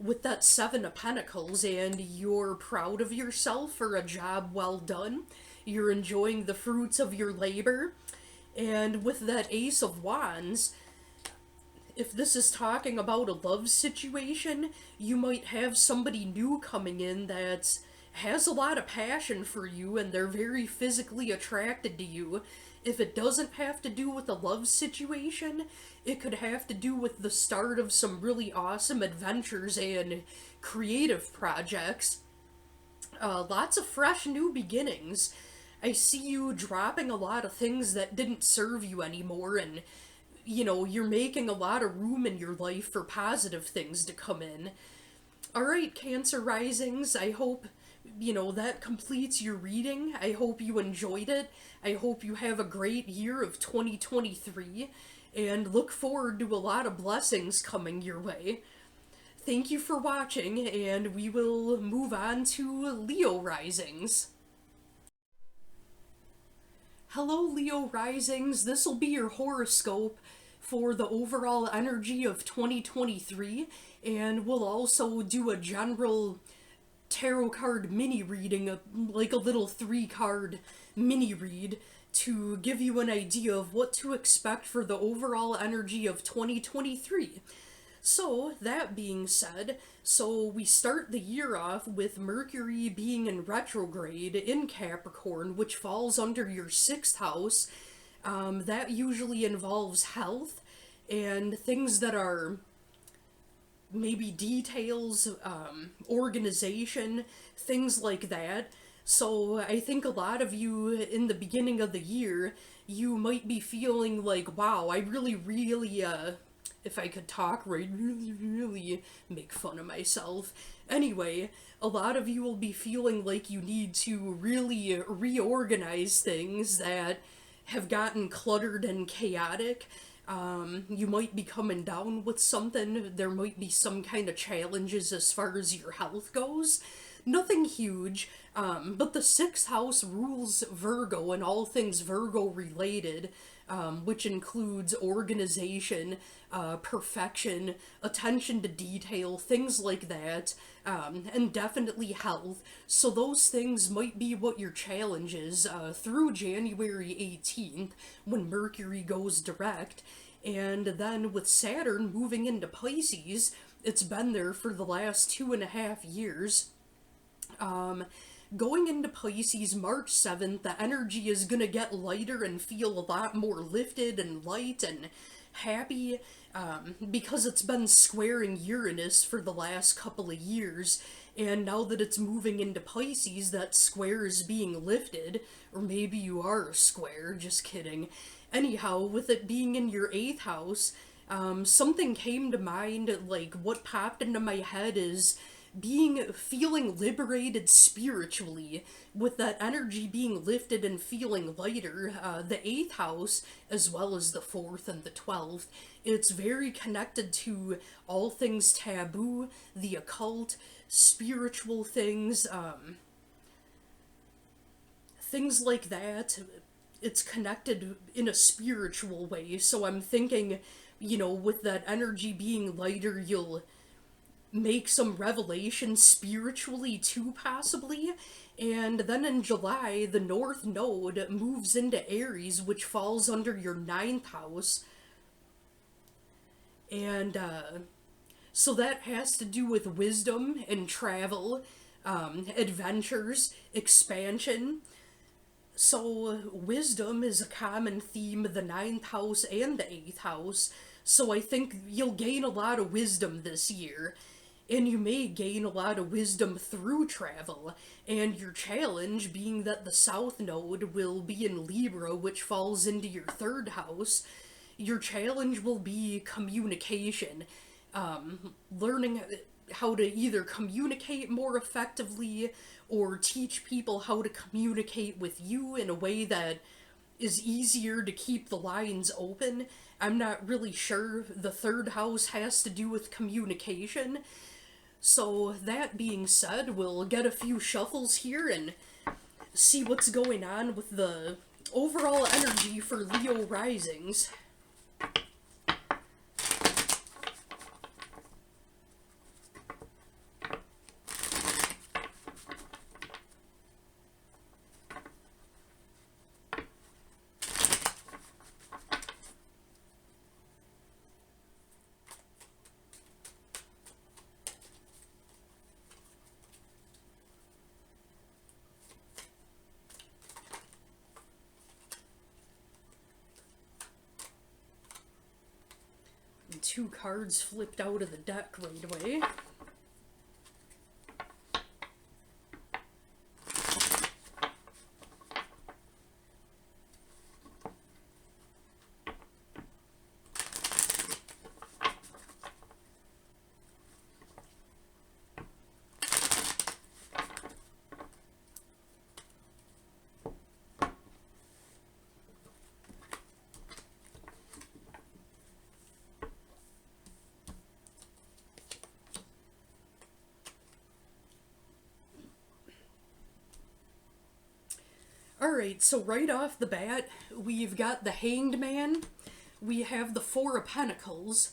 A: with that Seven of Pentacles, and you're proud of yourself for a job well done. You're enjoying the fruits of your labor. And with that Ace of Wands, if this is talking about a love situation, you might have somebody new coming in that has a lot of passion for you and they're very physically attracted to you. If it doesn't have to do with a love situation, it could have to do with the start of some really awesome adventures and creative projects. Lots of fresh new beginnings. I see you dropping a lot of things that didn't serve you anymore, and you're making a lot of room in your life for positive things to come in. Alright, Cancer Risings, I hope, that completes your reading. I hope you enjoyed it. I hope you have a great year of 2023, and look forward to a lot of blessings coming your way. Thank you for watching, and we will move on to Leo Risings. Hello, Leo Risings. This will be your horoscope for the overall energy of 2023, and we'll also do a general tarot card mini reading, like a little 3-card mini read to give you an idea of what to expect for the overall energy of 2023. So, that being said, we start the year off with Mercury being in retrograde in Capricorn, which falls under your 6th house. That usually involves health and things that are maybe details, organization, things like that. So I think a lot of you in the beginning of the year, you might be feeling like, wow, I really, if I could talk right, really make fun of myself. Anyway, a lot of you will be feeling like you need to really reorganize things that have gotten cluttered and chaotic. You might be coming down with something. There might be some kind of challenges as far as your health goes. Nothing huge, but the 6th house rules Virgo and all things Virgo related, which includes organization, perfection, attention to detail, things like that, and definitely health. So those things might be what your challenge is through January 18th when Mercury goes direct. And then with Saturn moving into Pisces, it's been there for the last 2.5 years. Going into Pisces March 7th, the energy is gonna get lighter and feel a lot more lifted and light and happy, because it's been squaring Uranus for the last couple of years, and now that it's moving into Pisces, that square is being lifted. Or maybe you are a square, just kidding. Anyhow, with it being in your 8th house, something came to mind. Like, what popped into my head is feeling liberated spiritually, with that energy being lifted and feeling lighter. The 8th house, as well as the 4th and the 12th, it's very connected to all things taboo, the occult, spiritual things, things like that. It's connected in a spiritual way, so I'm thinking, with that energy being lighter, you'll make some revelations spiritually too, possibly. And then in July, the North Node moves into Aries, which falls under your 9th house. And so that has to do with wisdom and travel, adventures, expansion. So wisdom is a common theme of the 9th house and the 8th house. So I think you'll gain a lot of wisdom this year. And you may gain a lot of wisdom through travel, and your challenge being that the South Node will be in Libra, which falls into your 3rd house, your challenge will be communication. Learning how to either communicate more effectively or teach people how to communicate with you in a way that is easier to keep the lines open. I'm not really sure. The third house has to do with communication. So that being said, we'll get a few shuffles here and see what's going on with the overall energy for Leo risings. Two cards flipped out of the deck right away. Alright, so right off the bat, we've got the Hanged Man, we have the Four of Pentacles,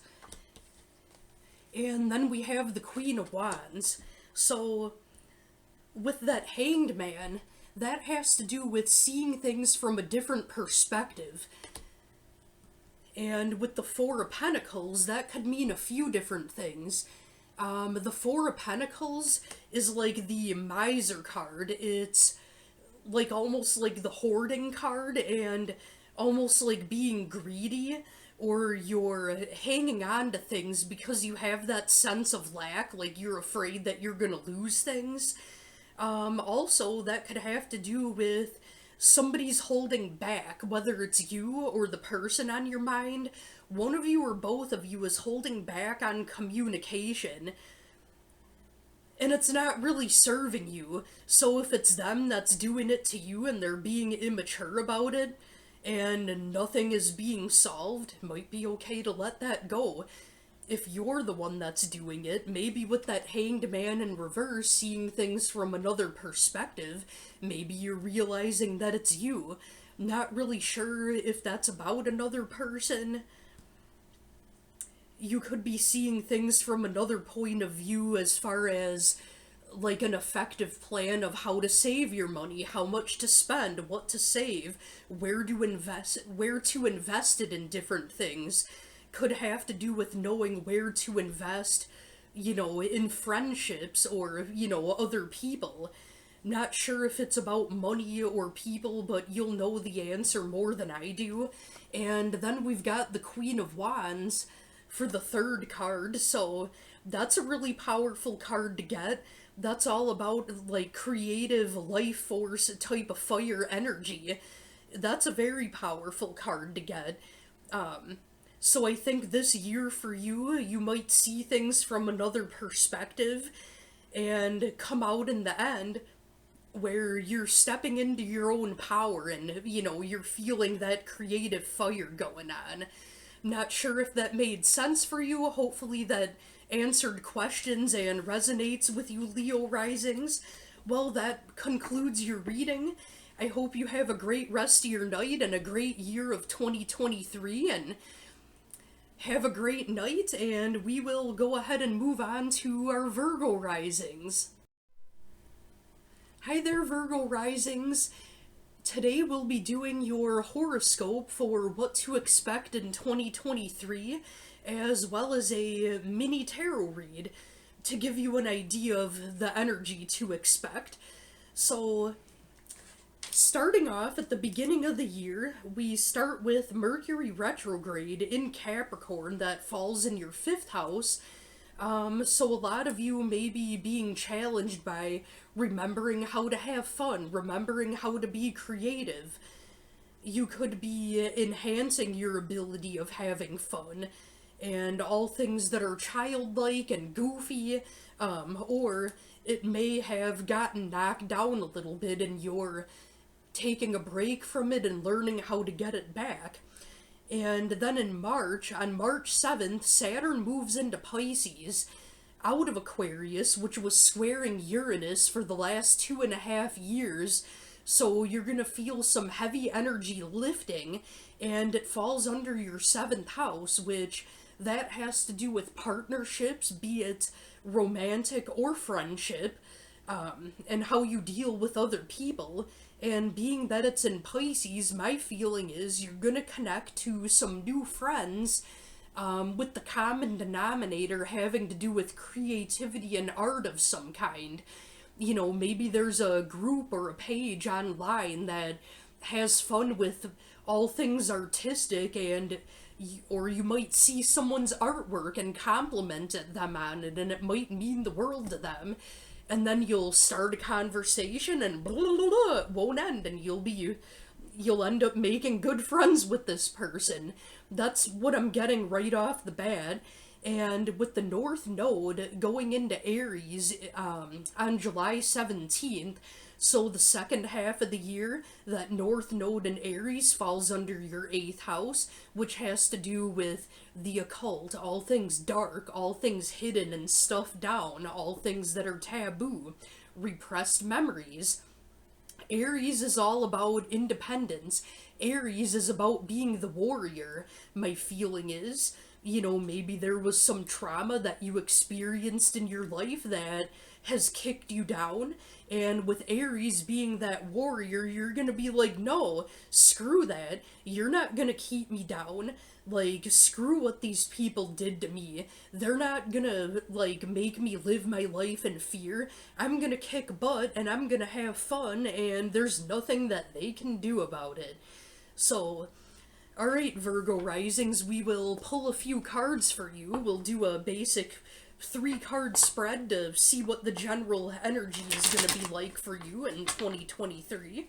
A: and then we have the Queen of Wands. So, with that Hanged Man, that has to do with seeing things from a different perspective. And with the Four of Pentacles, that could mean a few different things. The Four of Pentacles is like the Miser card. It's like almost like the hoarding card and almost like being greedy, or you're hanging on to things because you have that sense of lack, like you're afraid that you're gonna lose things. Also, that could have to do with somebody's holding back, whether it's you or the person on your mind. One of you or both of you is holding back on communication, and it's not really serving you. So if it's them that's doing it to you and they're being immature about it and nothing is being solved, it might be okay to let that go. If you're the one that's doing it, maybe with that Hanged Man in reverse, seeing things from another perspective, maybe you're realizing that it's you. Not really sure if that's about another person. You could be seeing things from another point of view as far as like an effective plan of how to save your money, how much to spend, what to save, where to invest it in different things. Could have to do with knowing where to invest, you know, in friendships or, you know, other people. Not sure if it's about money or people, but you'll know the answer more than I do. And then we've got the Queen of Wands for the third card, so that's a really powerful card to get. That's all about like creative life force type of fire energy. That's a very powerful card to get. So I think this year for you, you might see things from another perspective and come out in the end where you're stepping into your own power and, you know, you're feeling that creative fire going on. Not sure if that made sense for you. Hopefully that answered questions and resonates with you, Leo risings. Well, that concludes your reading. I hope you have a great rest of your night and a great year of 2023, and have a great night, and we will go ahead and move on to our Virgo risings. Hi there, Virgo risings. Today we'll be doing your horoscope for what to expect in 2023, as well as a mini tarot read to give you an idea of the energy to expect. So, starting off at the beginning of the year, we start with Mercury retrograde in Capricorn that falls in your 5th house. So a lot of you may be being challenged by remembering how to have fun, remembering how to be creative. you could be enhancing your ability of having fun, and all things that are childlike and goofy, or it may have gotten knocked down a little bit and you're taking a break from it and learning how to get it back. And then in March, on March 7th, Saturn moves into Pisces, out of Aquarius, which was squaring Uranus for the last 2.5 years. So you're gonna feel some heavy energy lifting, and it falls under your 7th house, which that has to do with partnerships, be it romantic or friendship, and how you deal with other people. And being that it's in Pisces, my feeling is you're gonna connect to some new friends, with the common denominator having to do with creativity and art of some kind. You know, maybe there's a group or a page online that has fun with all things artistic, and or you might see someone's artwork and compliment them on it, and it might mean the world to them. And then you'll start a conversation and blah, blah, blah, it won't end, and you'll end up making good friends with this person. That's what I'm getting right off the bat. And with the North Node going into Aries on July 17th, so the second half of the year, that North Node in Aries falls under your 8th house, which has to do with the occult, all things dark, all things hidden and stuffed down, all things that are taboo, repressed memories. Aries is all about independence. Aries is about being the warrior. My feeling is, you know, maybe there was some trauma that you experienced in your life that has kicked you down, and with Aries being that warrior, you're gonna be like, no, screw that, you're not gonna keep me down, like, screw what these people did to me, they're not gonna, like, make me live my life in fear, I'm gonna kick butt, and I'm gonna have fun, and there's nothing that they can do about it. So, alright, Virgo risings, we will pull a few cards for you. We'll do a basic 3-card spread to see what the general energy is going to be like for you in 2023.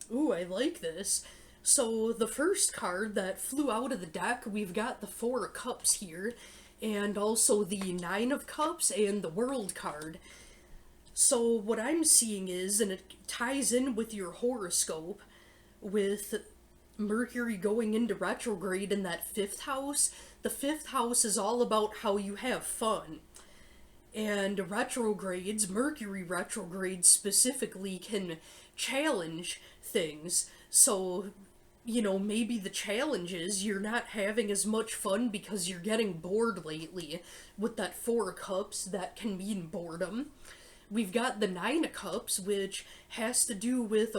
A: Ooh, I like this. So the first card that flew out of the deck, we've got the 4 of Cups here, and also the 9 of Cups and the World card. So what I'm seeing is, and it ties in with your horoscope, with Mercury going into retrograde in that 5th house, the 5th house is all about how you have fun. And retrogrades, Mercury retrogrades specifically, can challenge things. So, you know, maybe the challenge is you're not having as much fun because you're getting bored lately. With that 4 of Cups, that can mean boredom. We've got the 9 of Cups, which has to do with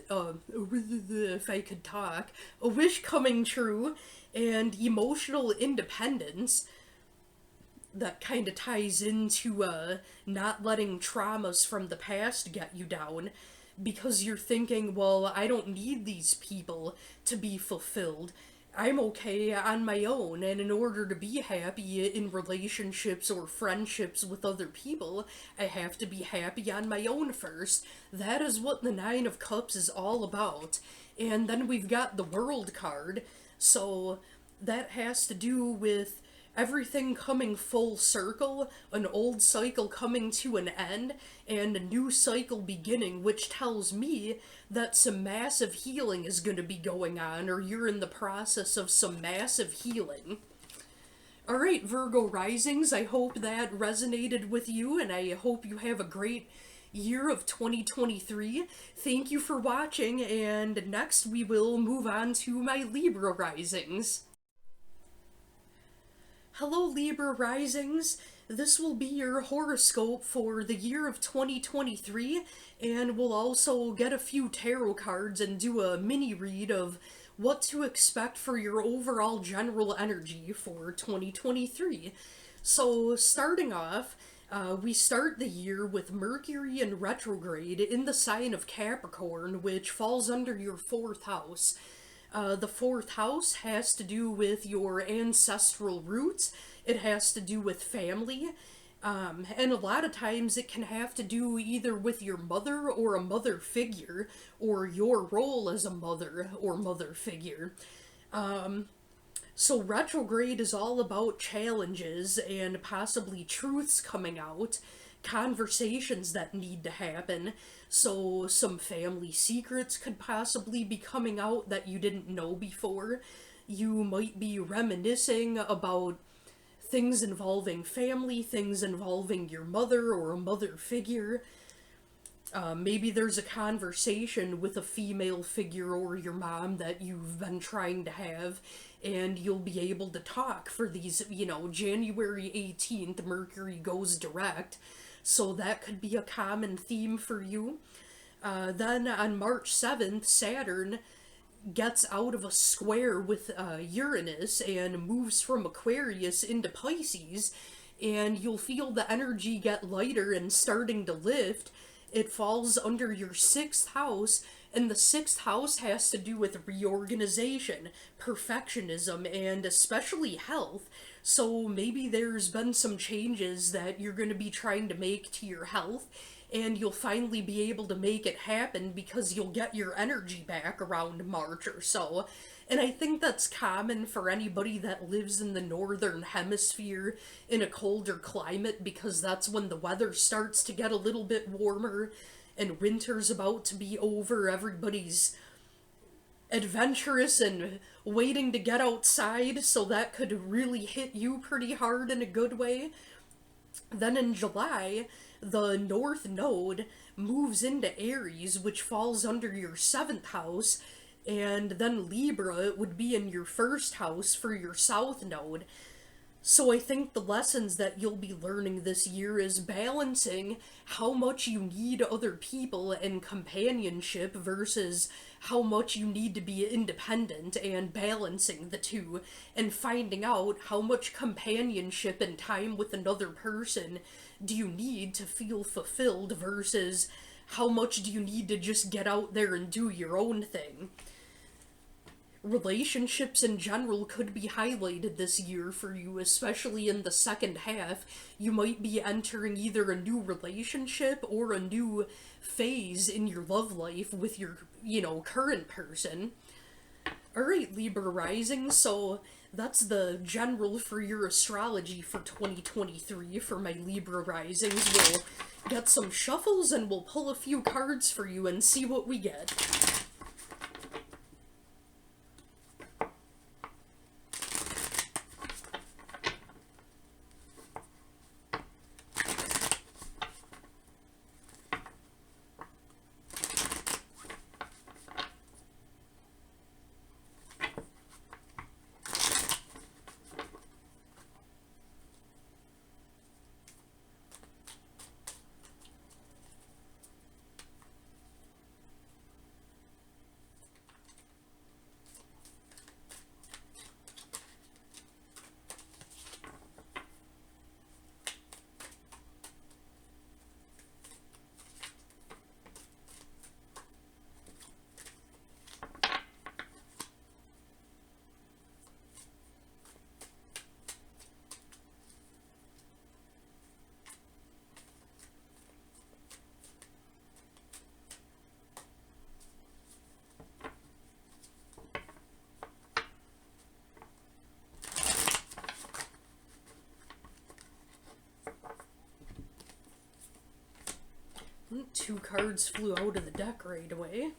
A: if I could talk, a wish coming true, and emotional independence. That kind of ties into not letting traumas from the past get you down, because you're thinking, well, I don't need these people to be fulfilled. I'm okay on my own, and in order to be happy in relationships or friendships with other people, I have to be happy on my own first. That is what the 9 of Cups is all about. And then we've got the World card, so that has to do with everything coming full circle, an old cycle coming to an end, and a new cycle beginning, which tells me that some massive healing is going to be going on, or you're in the process of some massive healing. Alright, Virgo risings, I hope that resonated with you, and I hope you have a great year of 2023. Thank you for watching, and next we will move on to my Libra risings. Hello, Libra risings. This will be your horoscope for the year of 2023, and we'll also get a few tarot cards and do a mini read of what to expect for your overall general energy for 2023. So, starting off, we start the year with Mercury in retrograde in the sign of Capricorn, which falls under your 4th house. The 4th house has to do with your ancestral roots. It has to do with family. And a lot of times it can have to do either with your mother or a mother figure, or your role as a mother or mother figure. So retrograde is all about challenges and possibly truths coming out, conversations that need to happen. So some family secrets could possibly be coming out that you didn't know before. You might be reminiscing about things involving family, things involving your mother or a mother figure. Maybe there's a conversation with a female figure or your mom that you've been trying to have, and you'll be able to talk for these, January 18th, Mercury goes direct, so that could be a common theme for you. Then on March 7th, Saturn gets out of a square with Uranus and moves from Aquarius into Pisces, and you'll feel the energy get lighter and starting to lift. It falls under your 6th house, and the 6th house has to do with reorganization, perfectionism, and especially health. So maybe there's been some changes that you're going to be trying to make to your health, and you'll finally be able to make it happen because you'll get your energy back around March or so. And I think that's common for anybody that lives in the northern hemisphere in a colder climate, because that's when the weather starts to get a little bit warmer and winter's about to be over. Everybody's adventurous and waiting to get outside, so that could really hit you pretty hard in a good way. Then in July, the North Node moves into Aries, which falls under your 7th house, and then Libra would be in your 1st house for your South Node. So I think the lessons that you'll be learning this year is balancing how much you need other people and companionship versus how much you need to be independent, and balancing the two and finding out how much companionship and time with another person do you need to feel fulfilled versus how much do you need to just get out there and do your own thing. Relationships in general could be highlighted this year for you, especially in the second half. You might be entering either a new relationship or a new phase in your love life with your, current person. Alright, Libra rising, so that's the general for your astrology for 2023 for my Libra risings. We'll get some shuffles and we'll pull a few cards for you and see what we get. 2 cards flew out of the deck right away.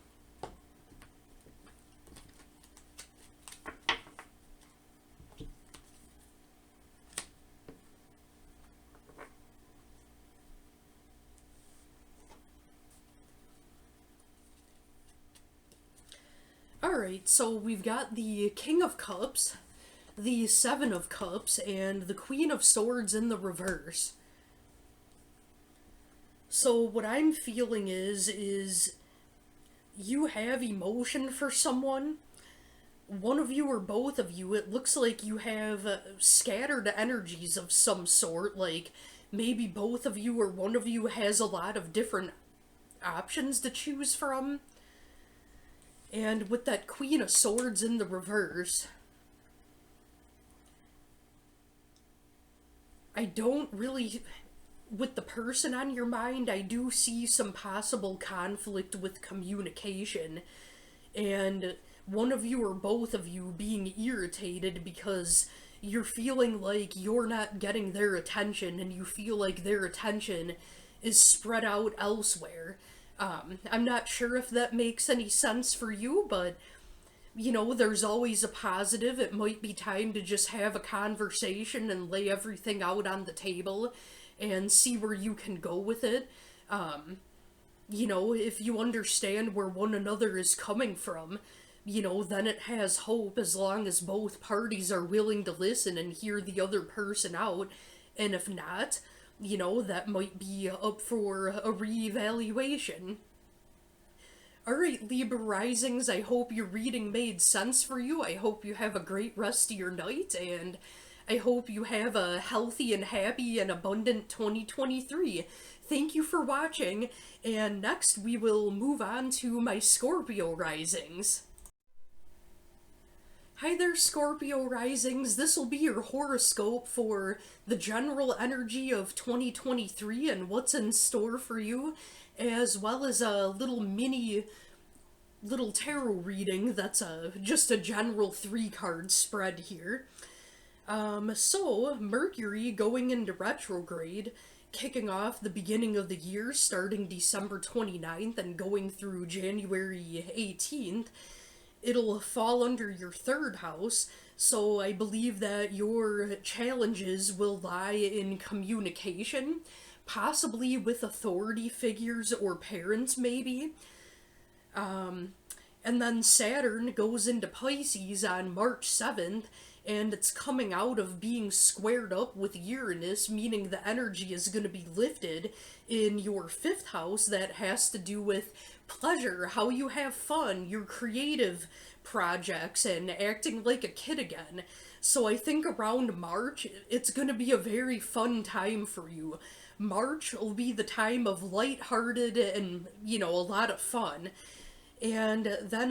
A: Alright, so we've got the King of Cups, the Seven of Cups, and the Queen of Swords in the reverse. So what I'm feeling is you have emotion for someone. One of you or both of you, it looks like you have scattered energies of some sort, like maybe both of you or one of you has a lot of different options to choose from. And with that Queen of Swords in the reverse, I don't really, with the person on your mind, I do see some possible conflict with communication, and one of you or both of you being irritated because you're feeling like you're not getting their attention and you feel like their attention is spread out elsewhere. I'm not sure if that makes any sense for you, but, you know, there's always a positive. It might be time to just have a conversation and lay everything out on the table and see where you can go with it. You know, if you understand where one another is coming from, you know, then it has hope as long as both parties are willing to listen and hear the other person out. And if not, you know, that might be up for a reevaluation. Alright, Libra Risings, I hope your reading made sense for you. I hope you have a great rest of your night, and I hope you have a healthy and happy and abundant 2023. Thank you for watching, and next we will move on to my Scorpio Risings. Hi there, Scorpio Risings. This will be your horoscope for the general energy of 2023 and what's in store for you, as well as a little tarot reading that's just a general 3-card spread here. So, Mercury going into retrograde, kicking off the beginning of the year, starting December 29th and going through January 18th. It'll fall under your 3rd house, so I believe that your challenges will lie in communication, possibly with authority figures or parents, maybe. And then Saturn goes into Pisces on March 7th, and it's coming out of being squared up with Uranus, meaning the energy is going to be lifted in your 5th house that has to do with pleasure, how you have fun, your creative projects, and acting like a kid again. So I think around March, it's going to be a very fun time for you. March will be the time of lighthearted and, you know, a lot of fun. And then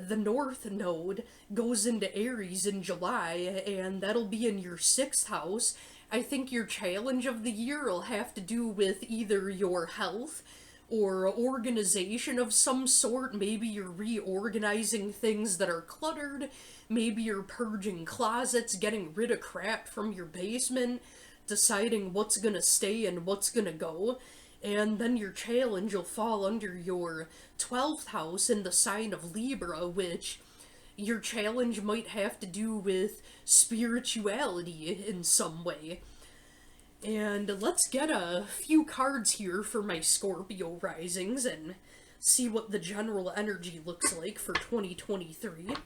A: the North Node goes into Aries in July, and that'll be in your 6th house. I think your challenge of the year will have to do with either your health or organization of some sort. Maybe you're reorganizing things that are cluttered. Maybe you're purging closets, getting rid of crap from your basement, deciding what's gonna stay and what's gonna go. And then your challenge will fall under your 12th house in the sign of Libra, which your challenge might have to do with spirituality in some way. And let's get a few cards here for my Scorpio Risings and see what the general energy looks like for 2023.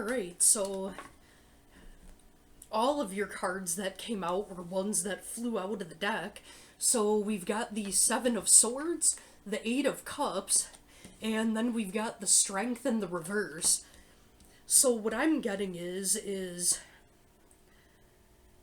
A: Alright, so all of your cards that came out were ones that flew out of the deck. So we've got the Seven of Swords, the Eight of Cups, and then we've got the Strength in the reverse. So what I'm getting is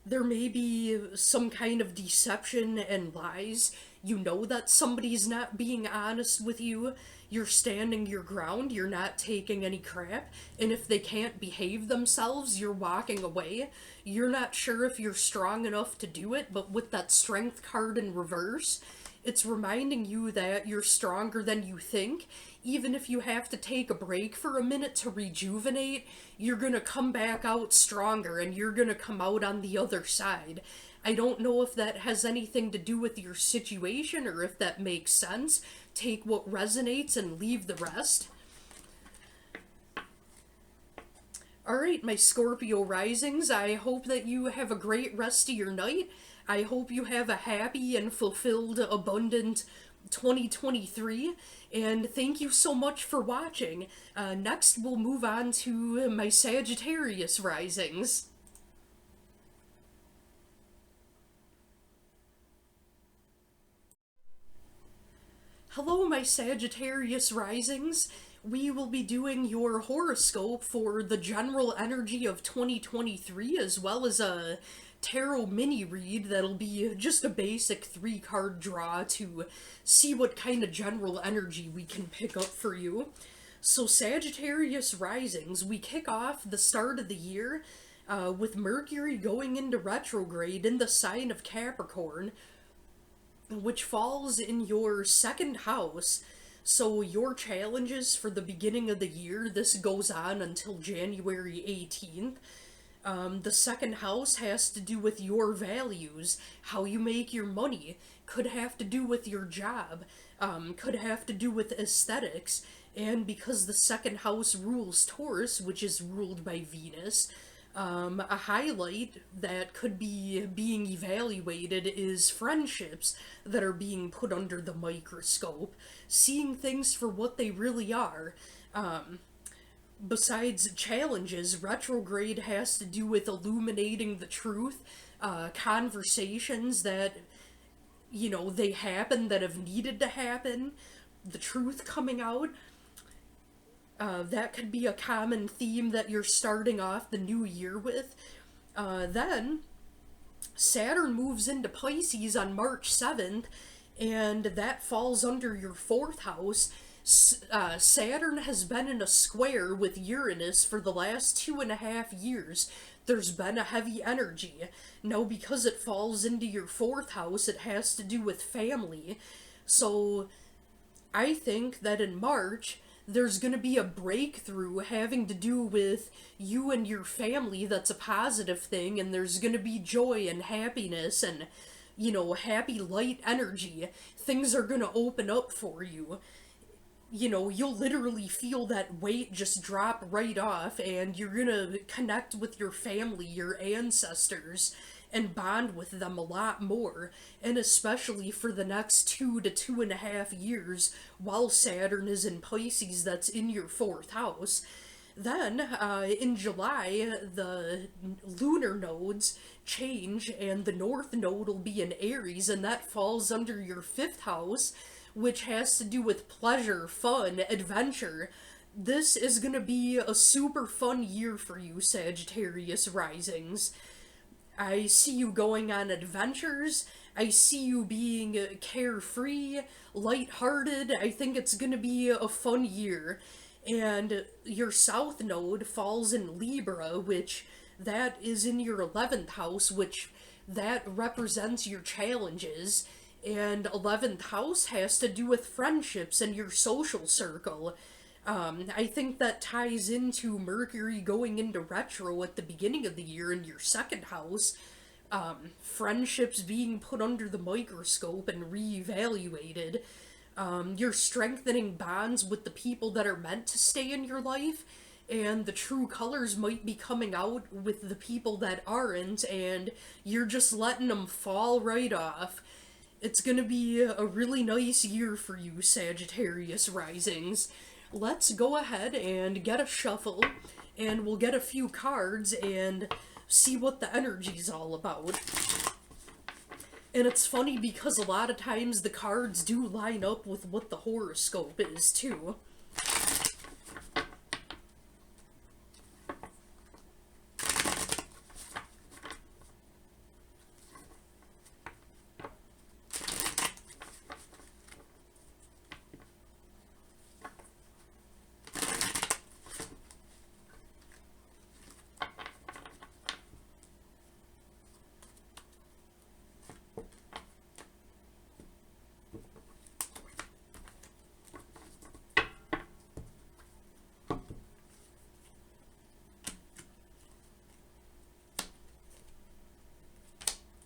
A: there may be some kind of deception and lies. You know that somebody's not being honest with you. You're standing your ground. You're not taking any crap. And if they can't behave themselves, you're walking away. You're not sure if you're strong enough to do it, but with that Strength card in reverse, it's reminding you that you're stronger than you think. Even if you have to take a break for a minute to rejuvenate, you're gonna come back out stronger and you're gonna come out on the other side. I don't know if that has anything to do with your situation or if that makes sense. Take what resonates and leave the rest. Alright, my Scorpio risings, I hope that you have a great rest of your night. I hope you have a happy and fulfilled, abundant 2023, and thank you so much for watching. Next, we'll move on to my Sagittarius risings. Hello, my Sagittarius risings. We will be doing your horoscope for the general energy of 2023, as well as a tarot mini read that'll be just a basic 3-card draw to see what kind of general energy we can pick up for you. So Sagittarius risings, we kick off the start of the year with Mercury going into retrograde in the sign of Capricorn, which falls in your second house. So your challenges for the beginning of the year, this goes on until January 18th. The second house has to do with your values, how you make your money, could have to do with your job, could have to do with aesthetics, and because the second house rules Taurus, which is ruled by Venus, a highlight that could be being evaluated is friendships that are being put under the microscope, seeing things for what they really are. Besides challenges, retrograde has to do with illuminating the truth, conversations that, you know, they happen that have needed to happen, the truth coming out. That could be a common theme that you're starting off the new year with. Then, Saturn moves into Pisces on March 7th, and that falls under your 4th house. Saturn has been in a square with Uranus for the last 2.5 years. There's been a heavy energy. Now, because it falls into your 4th house, it has to do with family. So, I think that in March, there's going to be a breakthrough having to do with you and your family that's a positive thing, and there's going to be joy and happiness and, you know, happy light energy. Things are going to open up for you. You know, you'll literally feel that weight just drop right off, and you're gonna connect with your family, your ancestors, and bond with them a lot more, and especially for the next 2 to 2.5 years while Saturn is in Pisces, that's in your 4th house. Then, in July, the lunar nodes change, and the North Node will be in Aries, and that falls under your 5th house, which has to do with pleasure, fun, adventure. This is gonna be a super fun year for you, Sagittarius risings. I see you going on adventures. I see you being carefree, lighthearted. I think it's gonna be a fun year. And your South Node falls in Libra, which that is in your 11th house, which that represents your challenges. And 11th house has to do with friendships and your social circle. I think that ties into Mercury going into retro at the beginning of the year in your 2nd house. Friendships being put under the microscope and reevaluated. You're strengthening bonds with the people that are meant to stay in your life. And the true colors might be coming out with the people that aren't, and you're just letting them fall right off. It's gonna be a really nice year for you, Sagittarius risings. Let's go ahead and get a shuffle and we'll get a few cards and see what the energy's all about. And it's funny because a lot of times the cards do line up with what the horoscope is, too.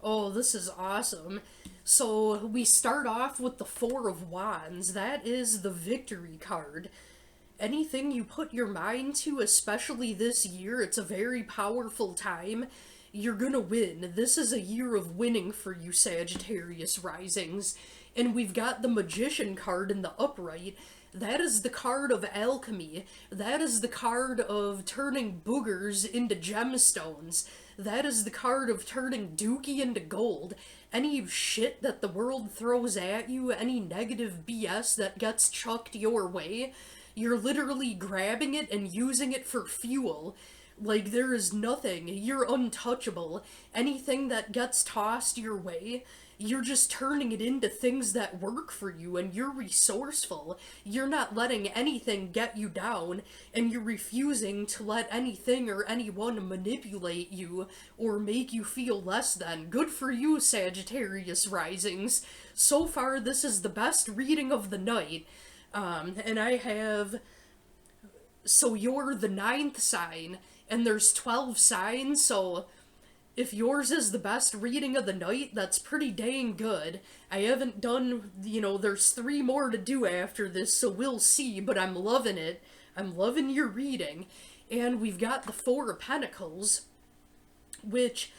A: Oh, this is awesome. So we start off with the Four of Wands. That is the victory card. Anything you put your mind to, especially this year, it's a very powerful time. You're gonna win. This is a year of winning for you, Sagittarius risings. And we've got the Magician card in the upright. That is the card of alchemy. That is the card of turning boogers into gemstones. That is the card of turning dookie into gold. Any shit that the world throws at you, any negative BS that gets chucked your way, you're literally grabbing it and using it for fuel. Like, there is nothing. You're untouchable. Anything that gets tossed your way, you're just turning it into things that work for you, and you're resourceful. You're not letting anything get you down, and you're refusing to let anything or anyone manipulate you or make you feel less than. Good for you, Sagittarius risings. So far, this is the best reading of the night. And I have... So you're the 9th sign, and there's 12 signs, so if yours is the best reading of the night, that's pretty dang good. I haven't done, there's 3 more to do after this, so we'll see, but I'm loving it. I'm loving your reading. And we've got the Four of Pentacles, which,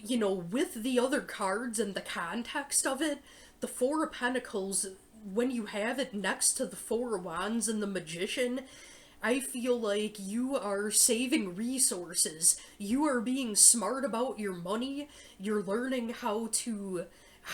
A: with the other cards and the context of it, the Four of Pentacles, when you have it next to the Four of Wands and the Magician, I feel like you are saving resources. You are being smart about your money. You're learning how to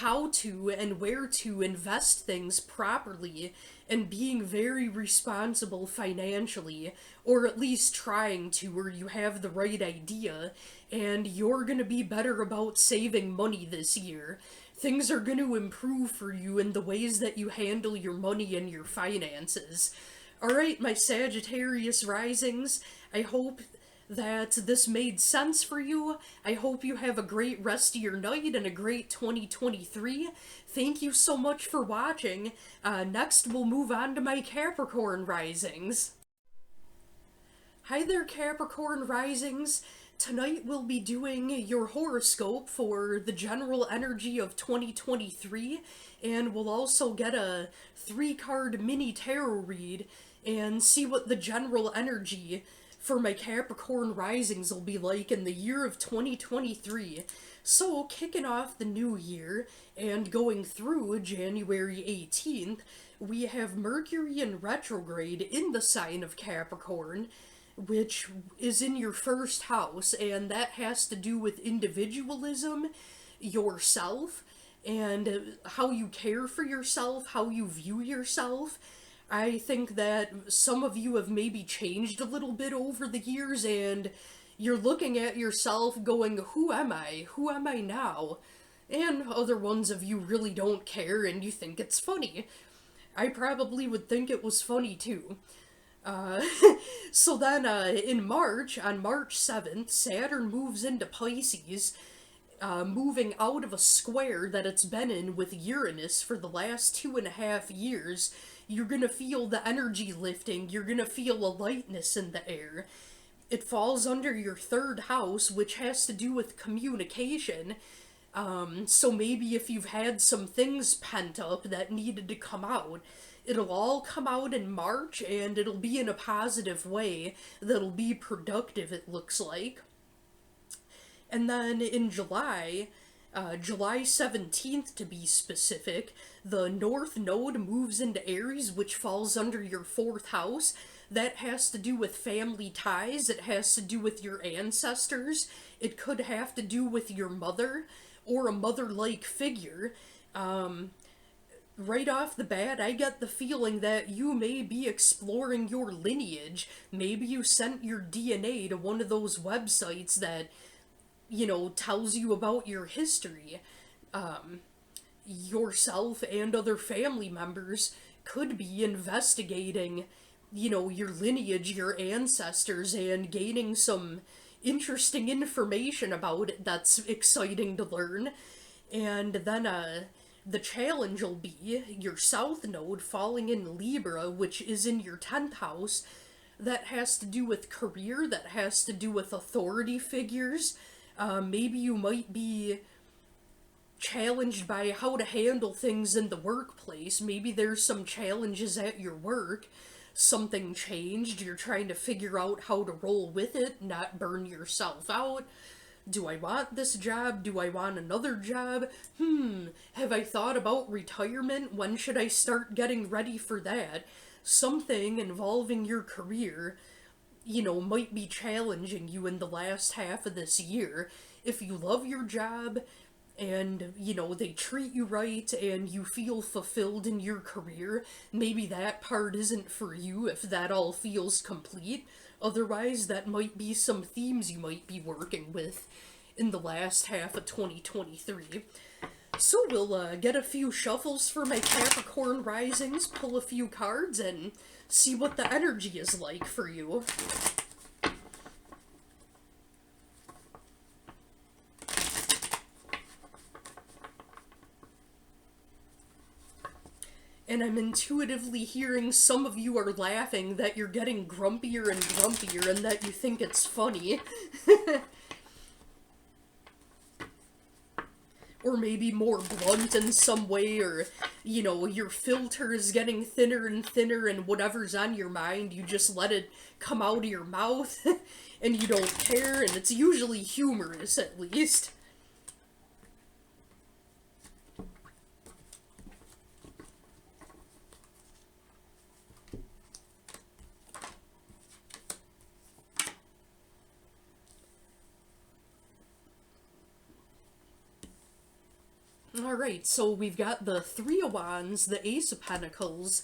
A: and where to invest things properly, and being very responsible financially, or at least trying to, or you have the right idea, and you're gonna be better about saving money this year. Things are going to improve for you in the ways that you handle your money and your finances. Alright, my Sagittarius risings, I hope that this made sense for you. I hope you have a great rest of your night and a great 2023. Thank you so much for watching. Next, we'll move on to my Capricorn risings. Hi there, Capricorn risings. Tonight we'll be doing your horoscope for the general energy of 2023, and we'll also get a 3-card mini tarot read and see what the general energy for my Capricorn risings will be like in the year of 2023. So, kicking off the new year and going through January 18th, we have Mercury in retrograde in the sign of Capricorn, which is in your first house, and that has to do with individualism, yourself, and how you care for yourself, how you view yourself. I think that some of you have maybe changed a little bit over the years, and you're looking at yourself going, who am I? Who am I now? And other ones of you really don't care, and you think it's funny. I probably would think it was funny too. So then, in March, on March 7th, Saturn moves into Pisces, moving out of a square that it's been in with Uranus for the last 2.5 years. You're gonna feel the energy lifting, you're gonna feel a lightness in the air. It falls under your 3rd house, which has to do with communication. So maybe if you've had some things pent up that needed to come out, it'll all come out in March, and it'll be in a positive way that'll be productive, it looks like. And then in July, July 17th to be specific, the North Node moves into Aries, which falls under your 4th house. That has to do with family ties. It has to do with your ancestors. It could have to do with your mother or a mother-like figure. Right off the bat, I get the feeling that you may be exploring your lineage. Maybe you sent your DNA to one of those websites that, tells you about your history. Yourself and other family members could be investigating, your lineage, your ancestors, and gaining some interesting information about it that's exciting to learn. And then, the challenge will be your south node falling in Libra, which is in your 10th house. That has to do with career, that has to do with authority figures. Maybe you might be challenged by how to handle things in the workplace. Maybe there's some challenges at your work. Something changed, you're trying to figure out how to roll with it, not burn yourself out. Do I want this job? Do I want another job? Have I thought about retirement? When should I start getting ready for that? Something involving your career, might be challenging you in the last half of this year. If you love your job and, they treat you right and you feel fulfilled in your career, maybe that part isn't for you if that all feels complete. Otherwise, that might be some themes you might be working with in the last half of 2023. So we'll get a few shuffles for my Capricorn risings, pull a few cards, and see what the energy is like for you. And I'm intuitively hearing some of you are laughing that you're getting grumpier and grumpier and that you think it's funny. Or maybe more blunt in some way, or, your filter is getting thinner and thinner and whatever's on your mind, you just let it come out of your mouth and you don't care, and it's usually humorous at least. Alright, so we've got the Three of Wands, the Ace of Pentacles,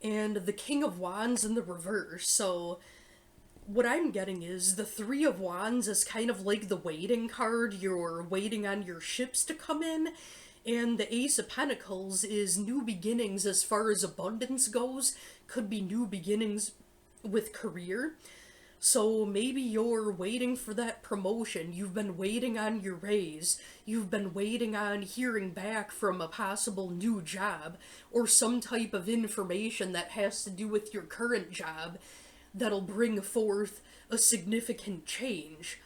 A: and the King of Wands in the reverse. So what I'm getting is the Three of Wands is kind of like the waiting card. You're waiting on your ships to come in. And the Ace of Pentacles is new beginnings as far as abundance goes. Could be new beginnings with career. So maybe you're waiting for that promotion, you've been waiting on your raise, you've been waiting on hearing back from a possible new job, or some type of information that has to do with your current job that'll bring forth a significant change.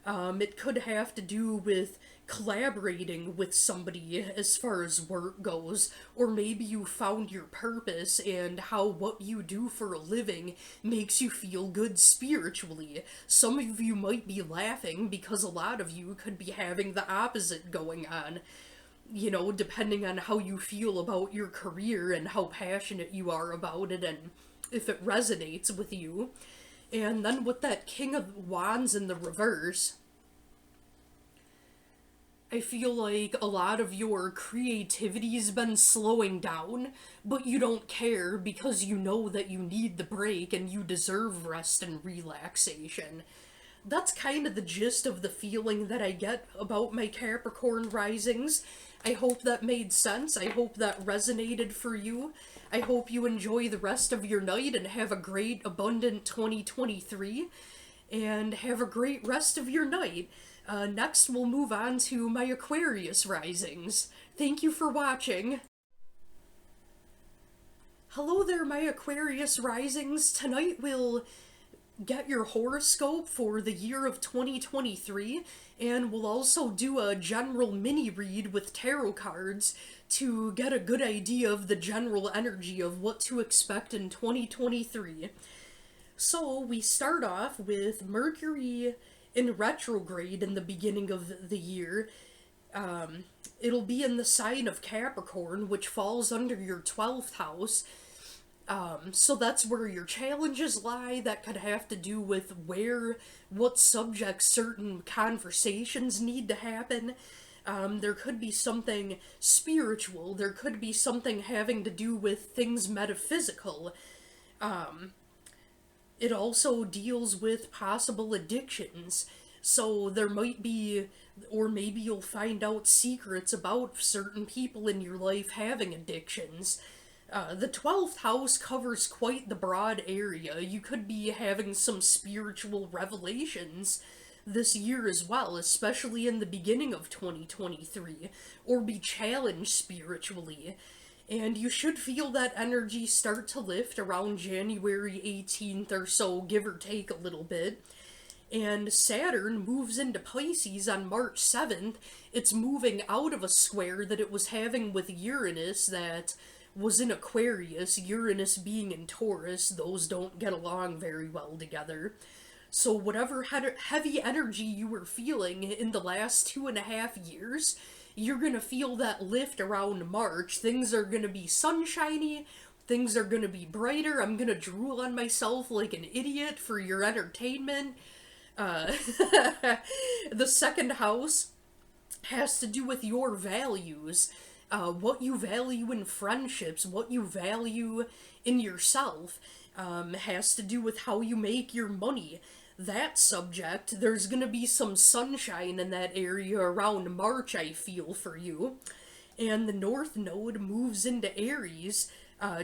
A: It could have to do with collaborating with somebody as far as work goes, or maybe you found your purpose and how what you do for a living makes you feel good spiritually. Some of you might be laughing because a lot of you could be having the opposite going on, depending on how you feel about your career and how passionate you are about it and if it resonates with you. And then with that King of Wands in the reverse, I feel like a lot of your creativity's been slowing down, but you don't care because you know that you need the break and you deserve rest and relaxation. That's kind of the gist of the feeling that I get about my Capricorn risings. I hope that made sense. I hope that resonated for you. I hope you enjoy the rest of your night and have a great, abundant 2023. And have a great rest of your night. Next, we'll move on to my Aquarius risings. Thank you for watching. Hello there, my Aquarius risings. Tonight we'll get your horoscope for the year of 2023, and we'll also do a general mini-read with tarot cards to get a good idea of the general energy of what to expect in 2023. So, we start off with Mercury in retrograde in the beginning of the year. It'll be in the sign of Capricorn, which falls under your 12th house. So that's where your challenges lie. That could have to do with what subjects certain conversations need to happen. There could be something spiritual. There could be something having to do with things metaphysical. It also deals with possible addictions. So there might be, or maybe you'll find out secrets about certain people in your life having addictions. The 12th house covers quite the broad area. You could be having some spiritual revelations this year as well, especially in the beginning of 2023, or be challenged spiritually. And you should feel that energy start to lift around January 18th or so, give or take a little bit. And Saturn moves into Pisces on March 7th. It's moving out of a square that it was having with Uranus that was in Aquarius, Uranus being in Taurus. Those don't get along very well together. So whatever heavy energy you were feeling in the last 2.5 years, you're going to feel that lift around March. Things are going to be sunshiny. Things are going to be brighter. I'm going to drool on myself like an idiot for your entertainment. The second house has to do with your values. What you value in friendships, what you value in yourself, has to do with how you make your money. That subject, there's gonna be some sunshine in that area around March, I feel, for you. And the North Node moves into Aries,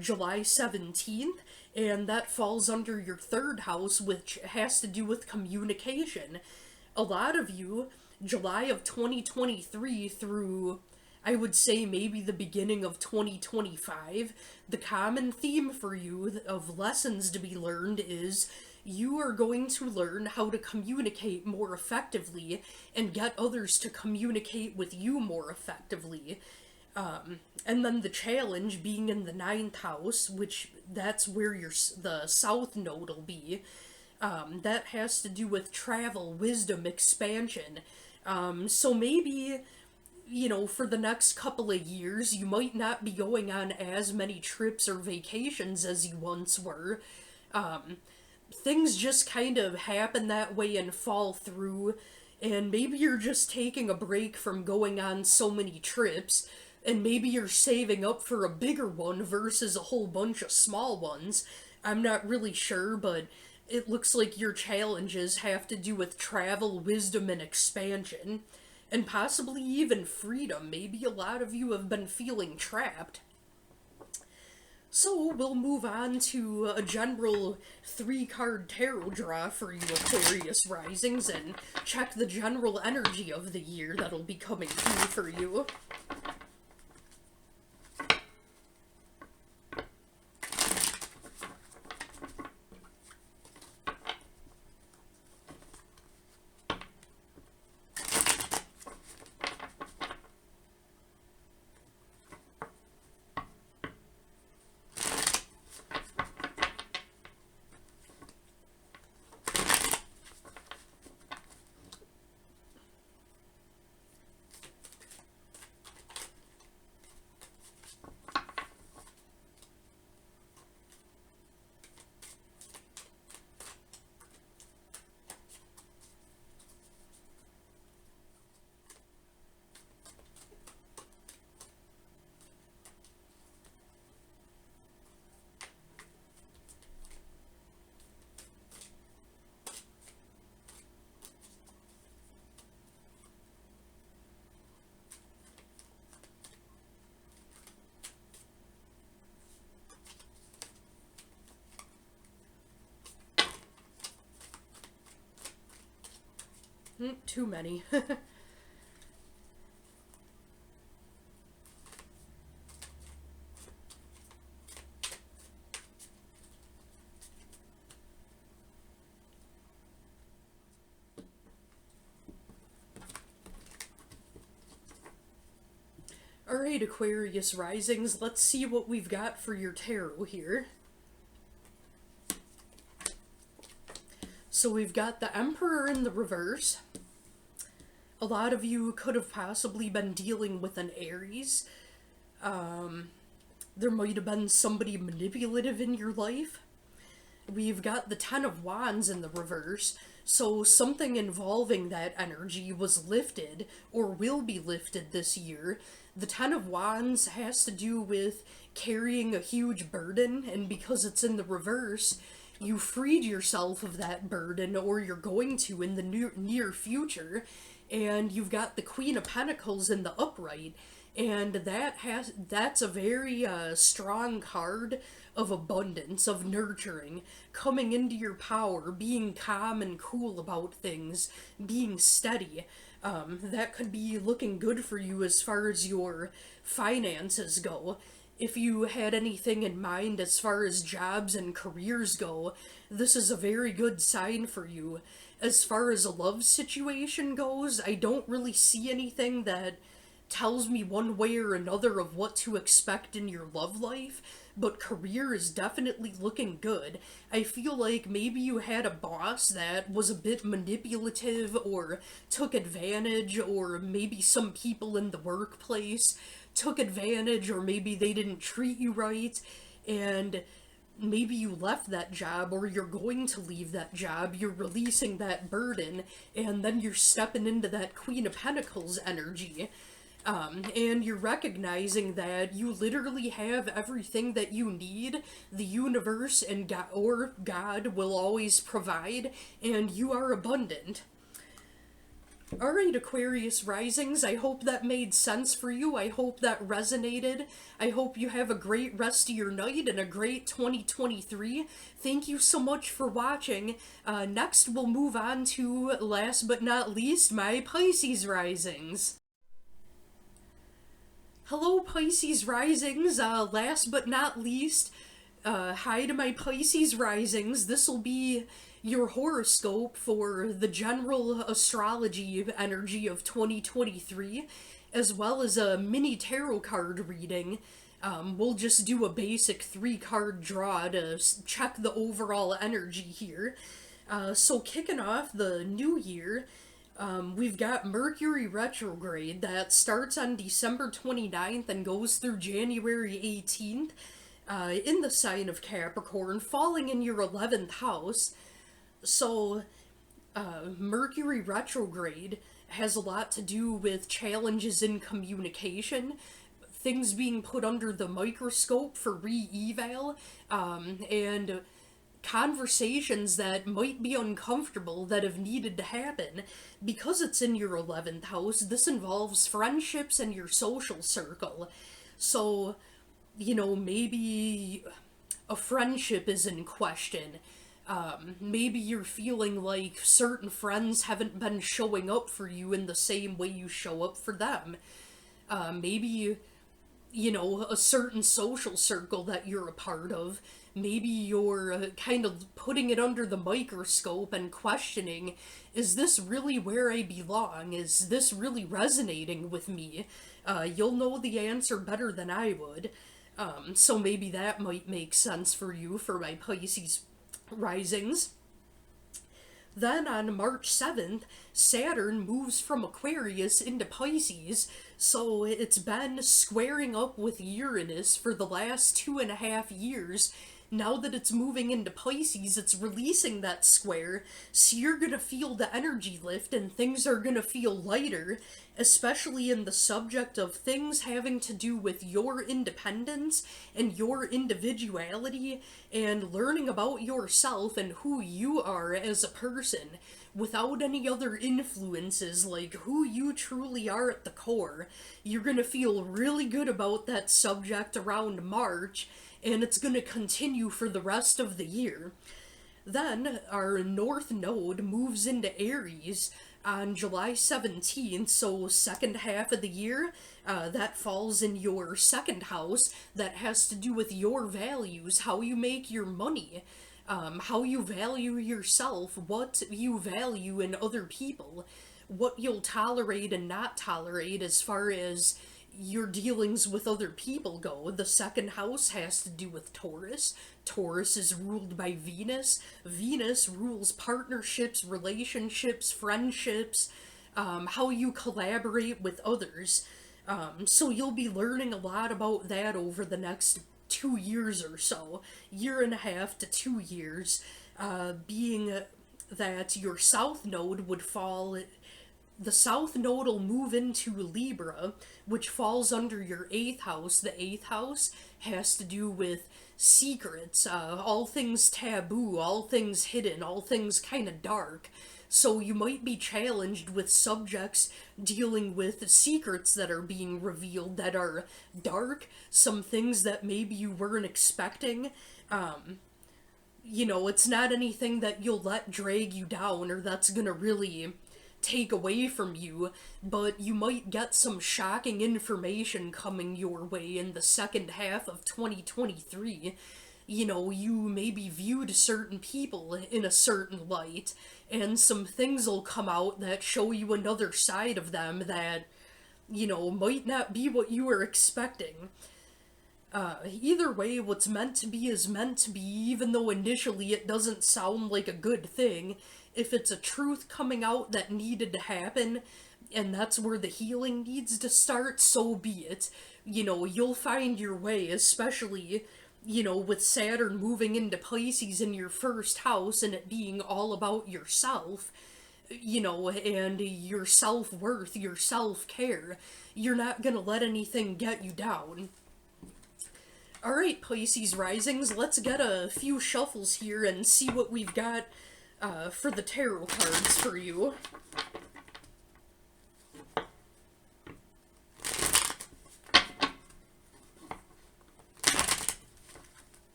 A: July 17th, and that falls under your third house, which has to do with communication. A lot of you, July of 2023 through, I would say, maybe the beginning of 2025, the common theme for you of lessons to be learned is you are going to learn how to communicate more effectively and get others to communicate with you more effectively. And then the challenge being in the 9th house, which that's where the South Node will be, that has to do with travel, wisdom, expansion. So maybe, you know, for the next couple of years, you might not be going on as many trips or vacations as you once were. Things just kind of happen that way and fall through, and maybe you're just taking a break from going on so many trips, and maybe you're saving up for a bigger one versus a whole bunch of small ones. I'm not really sure, but it looks like your challenges have to do with travel, wisdom, and expansion, and possibly even freedom. Maybe a lot of you have been feeling trapped. So we'll move on to a general 3-card tarot draw for you Aquarius risings and check the general energy of the year that'll be coming through for you. Too many. Alright, Aquarius risings, let's see what we've got for your tarot here. So we've got the Emperor in the reverse. A lot of you could have possibly been dealing with an Aries. there might have been somebody manipulative in your life. We've got the Ten of Wands in the reverse, so something involving that energy was lifted or will be lifted this year. The Ten of Wands has to do with carrying a huge burden, and because it's in the reverse, you freed yourself of that burden, or you're going to in the near future. And you've got the Queen of Pentacles in the upright, and that's a very strong card of abundance, of nurturing, coming into your power, being calm and cool about things, being steady. That could be looking good for you as far as your finances go. If you had anything in mind as far as jobs and careers go, this is a very good sign for you. As far as a love situation goes, I don't really see anything that tells me one way or another of what to expect in your love life, but career is definitely looking good. I feel like maybe you had a boss that was a bit manipulative or took advantage, or maybe some people in the workplace took advantage, or maybe they didn't treat you right, and maybe you left that job, or you're going to leave that job, you're releasing that burden, and then you're stepping into that Queen of Pentacles energy. And you're recognizing that you literally have everything that you need. The universe and God will always provide, and you are abundant. Alright, Aquarius risings, I hope that made sense for you. I hope that resonated. I hope you have a great rest of your night and a great 2023. Thank you so much for watching. Next, we'll move on to, last but not least, my Pisces risings. Hello, Pisces risings. Last but not least, hi to my Pisces risings. This will be your horoscope for the general astrology energy of 2023, as well as a mini tarot card reading. We'll just do a basic 3-card draw to check the overall energy here. So kicking off the new year, we've got Mercury retrograde that starts on December 29th and goes through January 18th in the sign of Capricorn, falling in your 11th house. So, Mercury retrograde has a lot to do with challenges in communication, things being put under the microscope for re-eval, and conversations that might be uncomfortable that have needed to happen. Because it's in your 11th house, this involves friendships and your social circle. So, you know, maybe a friendship is in question. Maybe you're feeling like certain friends haven't been showing up for you in the same way you show up for them. Maybe, you know, a certain social circle that you're a part of, maybe you're kind of putting it under the microscope and questioning, is this really where I belong? Is this really resonating with me? You'll know the answer better than I would. So maybe that might make sense for you, for my Pisces risings. Then on March 7th, Saturn moves from Aquarius into Pisces, so it's been squaring up with Uranus for the last 2.5 years. Now that it's moving into Pisces, it's releasing that square, so you're gonna feel the energy lift and things are gonna feel lighter, especially in the subject of things having to do with your independence and your individuality and learning about yourself and who you are as a person without any other influences, like who you truly are at the core. You're gonna feel really good about that subject around March, and it's going to continue for the rest of the year. Then our North Node moves into Aries on July 17th, so second half of the year, that falls in your second house. That has to do with your values, how you make your money, how you value yourself, what you value in other people, what you'll tolerate and not tolerate as far as your dealings with other people go. The second house has to do with Taurus. Taurus is ruled by Venus. Venus rules partnerships, relationships, friendships, how you collaborate with others. So you'll be learning a lot about that over the next 2 years or so, year and a half to 2 years, being that your south node would fall. The south node will move into Libra, which falls under your eighth house. The eighth house has to do with secrets, all things taboo, all things hidden, all things kind of dark. So you might be challenged with subjects dealing with secrets that are being revealed that are dark, some things that maybe you weren't expecting. It's not anything that you'll let drag you down or that's gonna really take away from you, but you might get some shocking information coming your way in the second half of 2023. You maybe viewed certain people in a certain light, and some things will come out that show you another side of them that, might not be what you were expecting. Either way, what's meant to be is meant to be, even though initially it doesn't sound like a good thing. If it's a truth coming out that needed to happen, and that's where the healing needs to start, so be it. You'll find your way, especially, with Saturn moving into Pisces in your first house and it being all about yourself, and your self-worth, your self-care. You're not gonna let anything get you down. Alright, Pisces risings, let's get a few shuffles here and see what we've got for the tarot cards for you.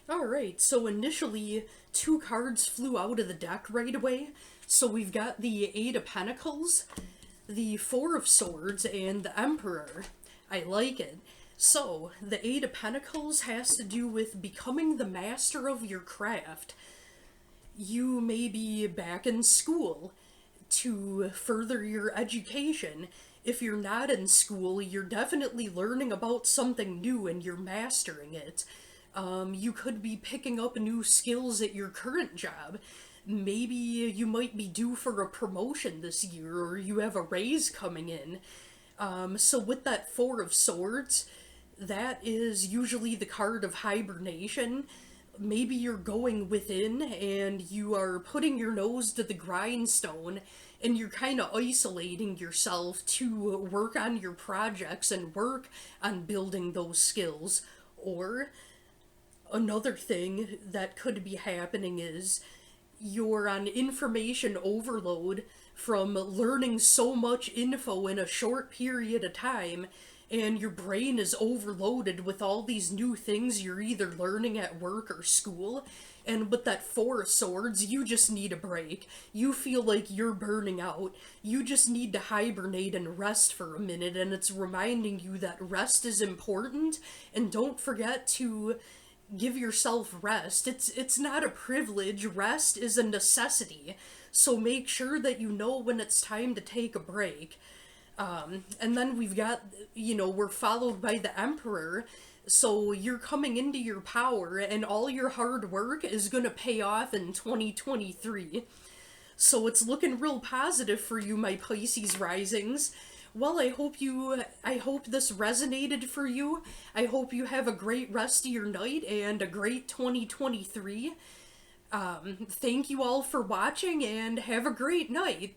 A: Alright, so initially, two cards flew out of the deck right away. So we've got the Eight of Pentacles, the Four of Swords, and the Emperor. I like it. So, the Eight of Pentacles has to do with becoming the master of your craft. You may be back in school to further your education. If you're not in school, you're definitely learning about something new and you're mastering it. You could be picking up new skills at your current job. Maybe you might be due for a promotion this year, or you have a raise coming in. So with that Four of Swords, that is usually the card of hibernation. Maybe you're going within and you are putting your nose to the grindstone and you're kind of isolating yourself to work on your projects and work on building those skills. Or another thing that could be happening is you're on information overload from learning so much info in a short period of time, and your brain is overloaded with all these new things you're either learning at work or school. And with that Four of Swords, you just need a break. You feel like you're burning out. You just need to hibernate and rest for a minute, and it's reminding you that rest is important, and don't forget to give yourself rest. It's not a privilege. Rest is a necessity. So make sure that you know when it's time to take a break. And then we've got, we're followed by the Emperor. So you're coming into your power, and all your hard work is going to pay off in 2023. So it's looking real positive for you, my Pisces risings. Well, I hope this resonated for you. I hope you have a great rest of your night and a great 2023. Thank you all for watching, and have a great night.